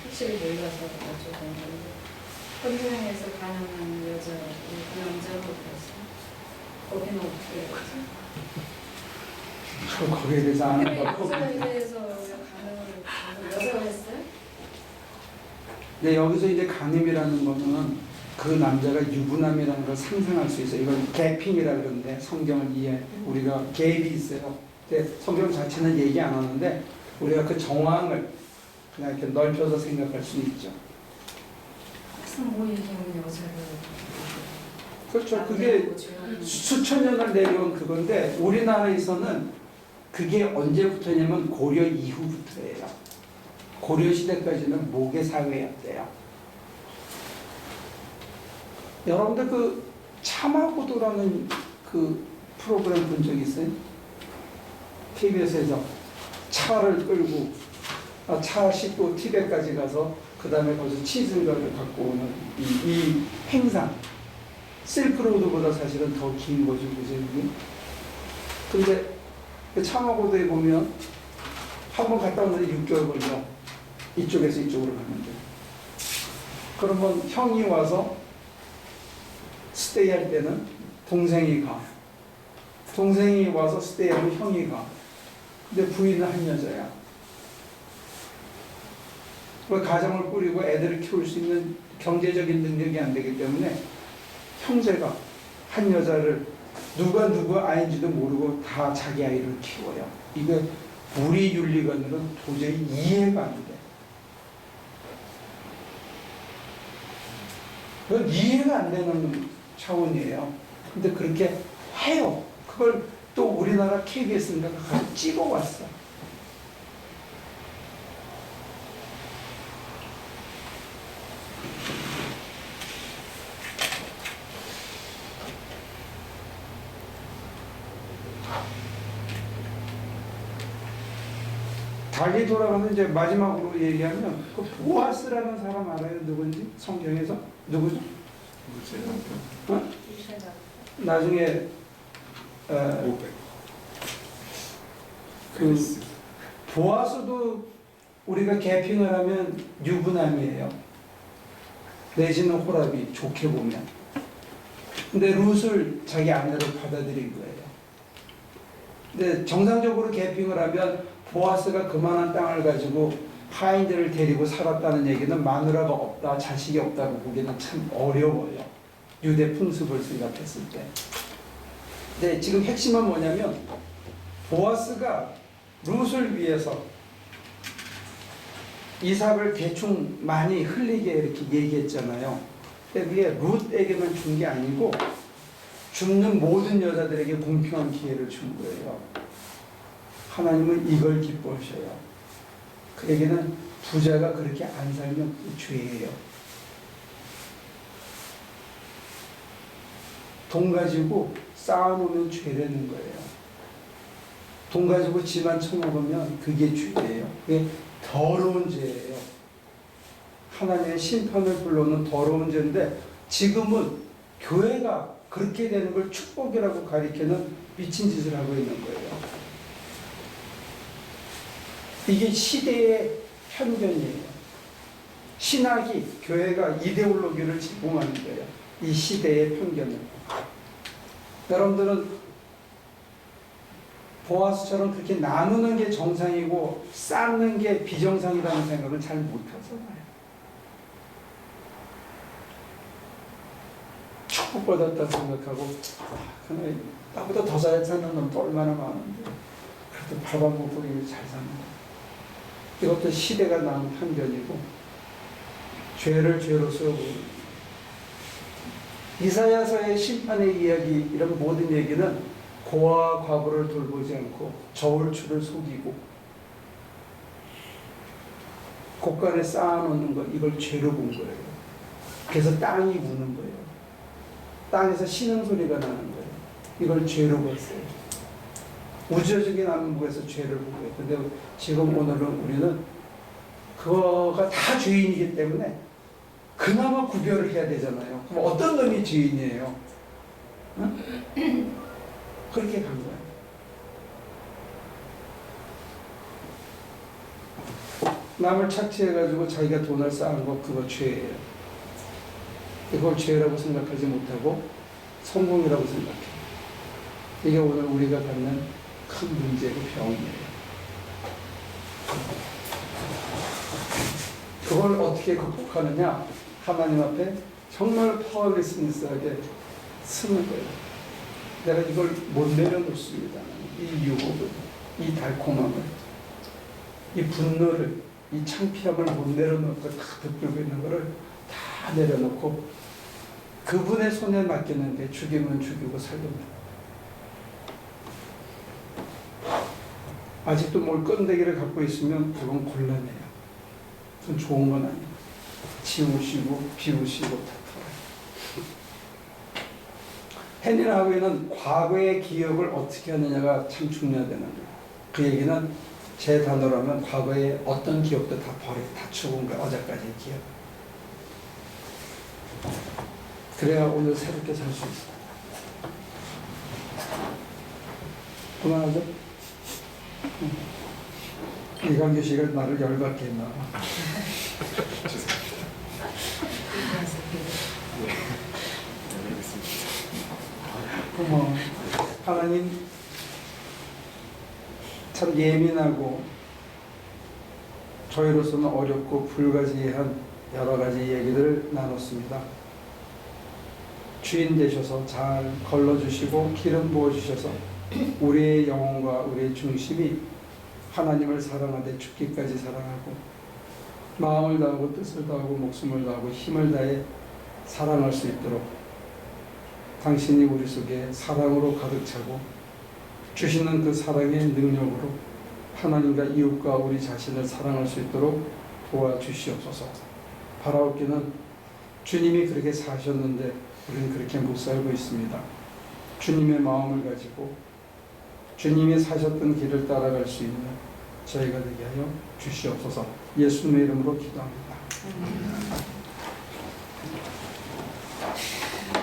확실히 몰라서 여쭤봤는데, 헌병에서 가능한 여자, 그 남자로 봤어. 거기는 어떻게 해야지? 저 거기에 대해서 아는 거 여자에 대해서 가능을 여자가 했어요? 근데 여기서 이제 간음이라는 거는 그 남자가 유부남이라는 걸 상상할 수 있어요. 이건 개핑이라 그러는데 성경을 우리가 갭이 있어요. 근데 성경 자체는 얘기 안 하는데 우리가 그 정황을 그냥 이렇게 넓혀서 생각할 수 있죠. 학생 모임에 여자를 그렇죠. 그게 수천 년을 내려온 그건데 우리나라에서는 그게 언제부터냐면 고려 이후부터예요. 고려 시대까지는 모계 사회였대요. 여러분들 그 참하고도라는 그 프로그램 본 적 있어요? TBS에서 차를 끌고 차 싣고 티벳까지 가서 그 다음에 거기서 치즈를 갖고 오는 이 행사. 실크로드보다 사실은 더 긴 거죠, 그죠? 근데 그 참하고도에 보면 한 번 갔다 오는데 6개월 걸려. 이쪽에서 이쪽으로 가는데. 그러면 형이 와서 스테이 할 때는 동생이 가. 동생이 와서 스테이 하면 형이 가. 근데 부인은 한 여자야. 그 가정을 꾸리고 애들을 키울 수 있는 경제적인 능력이 안 되기 때문에 형제가 한 여자를 누가 누구 아이인지도 모르고 다 자기 아이를 키워요. 이게 우리 윤리관으로는 도저히 이해가 안 돼. 그건 이해가 안 되는 차원이에요. 근데 그렇게 해요. 그걸 또 우리나라 KBS인가 가서 찍어왔어. 달리 돌아가는 이제 마지막으로 얘기하면 그 보아스라는 사람 알아요? 누군지? 성경에서? 누구죠? 제 남편. 어? 나중에 그 보아스도 우리가 개핑을 하면 유부남이에요. 내지는 호랍이 좋게 보면. 근데 룻을 자기 아내로 받아들인 거예요. 근데 정상적으로 개핑을 하면 보아스가 그만한 땅을 가지고 하인들을 데리고 살았다는 얘기는 마누라가 없다, 자식이 없다고 보기는 참 어려워요. 유대 풍습을 생각했을 때. 근데 지금 핵심은 뭐냐면 보아스가 룻을 위해서 이삭을 대충 많이 흘리게 이렇게 얘기했잖아요. 근데 그게 룻에게만 준 게 아니고 죽는 모든 여자들에게 공평한 기회를 준 거예요. 하나님은 이걸 기뻐하셔요. 그에게는 부자가 그렇게 안 살면 죄예요. 돈 가지고 쌓아놓으면 죄라는 거예요. 돈 가지고 집안 처먹으면 그게 죄예요. 그게 더러운 죄예요. 하나님의 심판을 불러오는 더러운 죄인데 지금은 교회가 그렇게 되는 걸 축복이라고 가리키는 미친 짓을 하고 있는 거예요. 이게 시대의 편견이에요. 신학이 교회가 이데올로기를 제공하는 거예요. 이 시대의 편견을. 여러분들은 보아스처럼 그렇게 나누는 게 정상이고 쌓는 게 비정상이라는 생각을 잘 못해서 봐요. 축복받았다고 생각하고 그냥 나보다 더 잘 사는 놈도 얼마나 많은데 그래도 발방곡곡 잘 사는 거예요. 이것도 시대가 낳은 편견이고 죄를 죄로 쓰고 이사야서의 심판의 이야기 이런 모든 얘기는 고아와 과부를 돌보지 않고 저울추를 속이고 곳간에 쌓아놓는 것 이걸 죄로 본 거예요. 그래서 땅이 우는 거예요. 땅에서 쉬는 소리가 나는 거예요. 이걸 죄로 봤어요. 우주적인 안목에서 죄를 본 거예요. 근데 지금 오늘은 우리는 그거가 다 죄인이기 때문에 그나마 구별을 해야 되잖아요. 그럼 어떤 놈이 죄인이에요? 응? 그렇게 간 거예요. 남을 착취해가지고 자기가 돈을 쌓은 거 그거 죄예요. 이걸 죄라고 생각하지 못하고 성공이라고 생각해요. 이게 오늘 우리가 갖는 큰 문제고 병이에요. 그걸 어떻게 극복하느냐? 하나님 앞에 정말 파워리스니스하게 쓰는 거예요. 내가 이걸 못 내려놓습니다. 이 유혹을, 이 달콤함을, 이 분노를, 이 창피함을 못 내려놓고 다 붙들고 있는 거를 다 내려놓고 그분의 손에 맡겼는데 죽이면 죽이고 살리면 아직도 뭘 끈데기를 갖고 있으면 그건 곤란해요. 그건 좋은 건 아니에요. 지우시고 비우시고 다 털어요. 해니라우에는 과거의 기억을 어떻게 하느냐가 참 중요하다는 거예요. 그 얘기는 제 단어라면 과거의 어떤 기억도 다 버리고 다 죽은 거예요. 어제까지의 기억. 그래야 오늘 새롭게 살 수 있어요. 그만하죠? 이광규 씨가 나를 열받게 했나 봐. 고마워. 하나님 참 예민하고 저희로서는 어렵고 불가지한 여러 가지 얘기들을 나눴습니다. 주인 되셔서 잘 걸러주시고 기름 부어주셔서 우리의 영혼과 우리의 중심이 하나님을 사랑하되 죽기까지 사랑하고 마음을 다하고 뜻을 다하고 목숨을 다하고 힘을 다해 사랑할 수 있도록 당신이 우리 속에 사랑으로 가득 차고 주시는 그 사랑의 능력으로 하나님과 이웃과 우리 자신을 사랑할 수 있도록 도와주시옵소서. 바라옵기는 주님이 그렇게 사셨는데 우리는 그렇게 못 살고 있습니다. 주님의 마음을 가지고 주님이 사셨던 길을 따라갈 수 있는 저희가 되게 하여 주시옵소서. 예수님의 이름으로 기도합니다.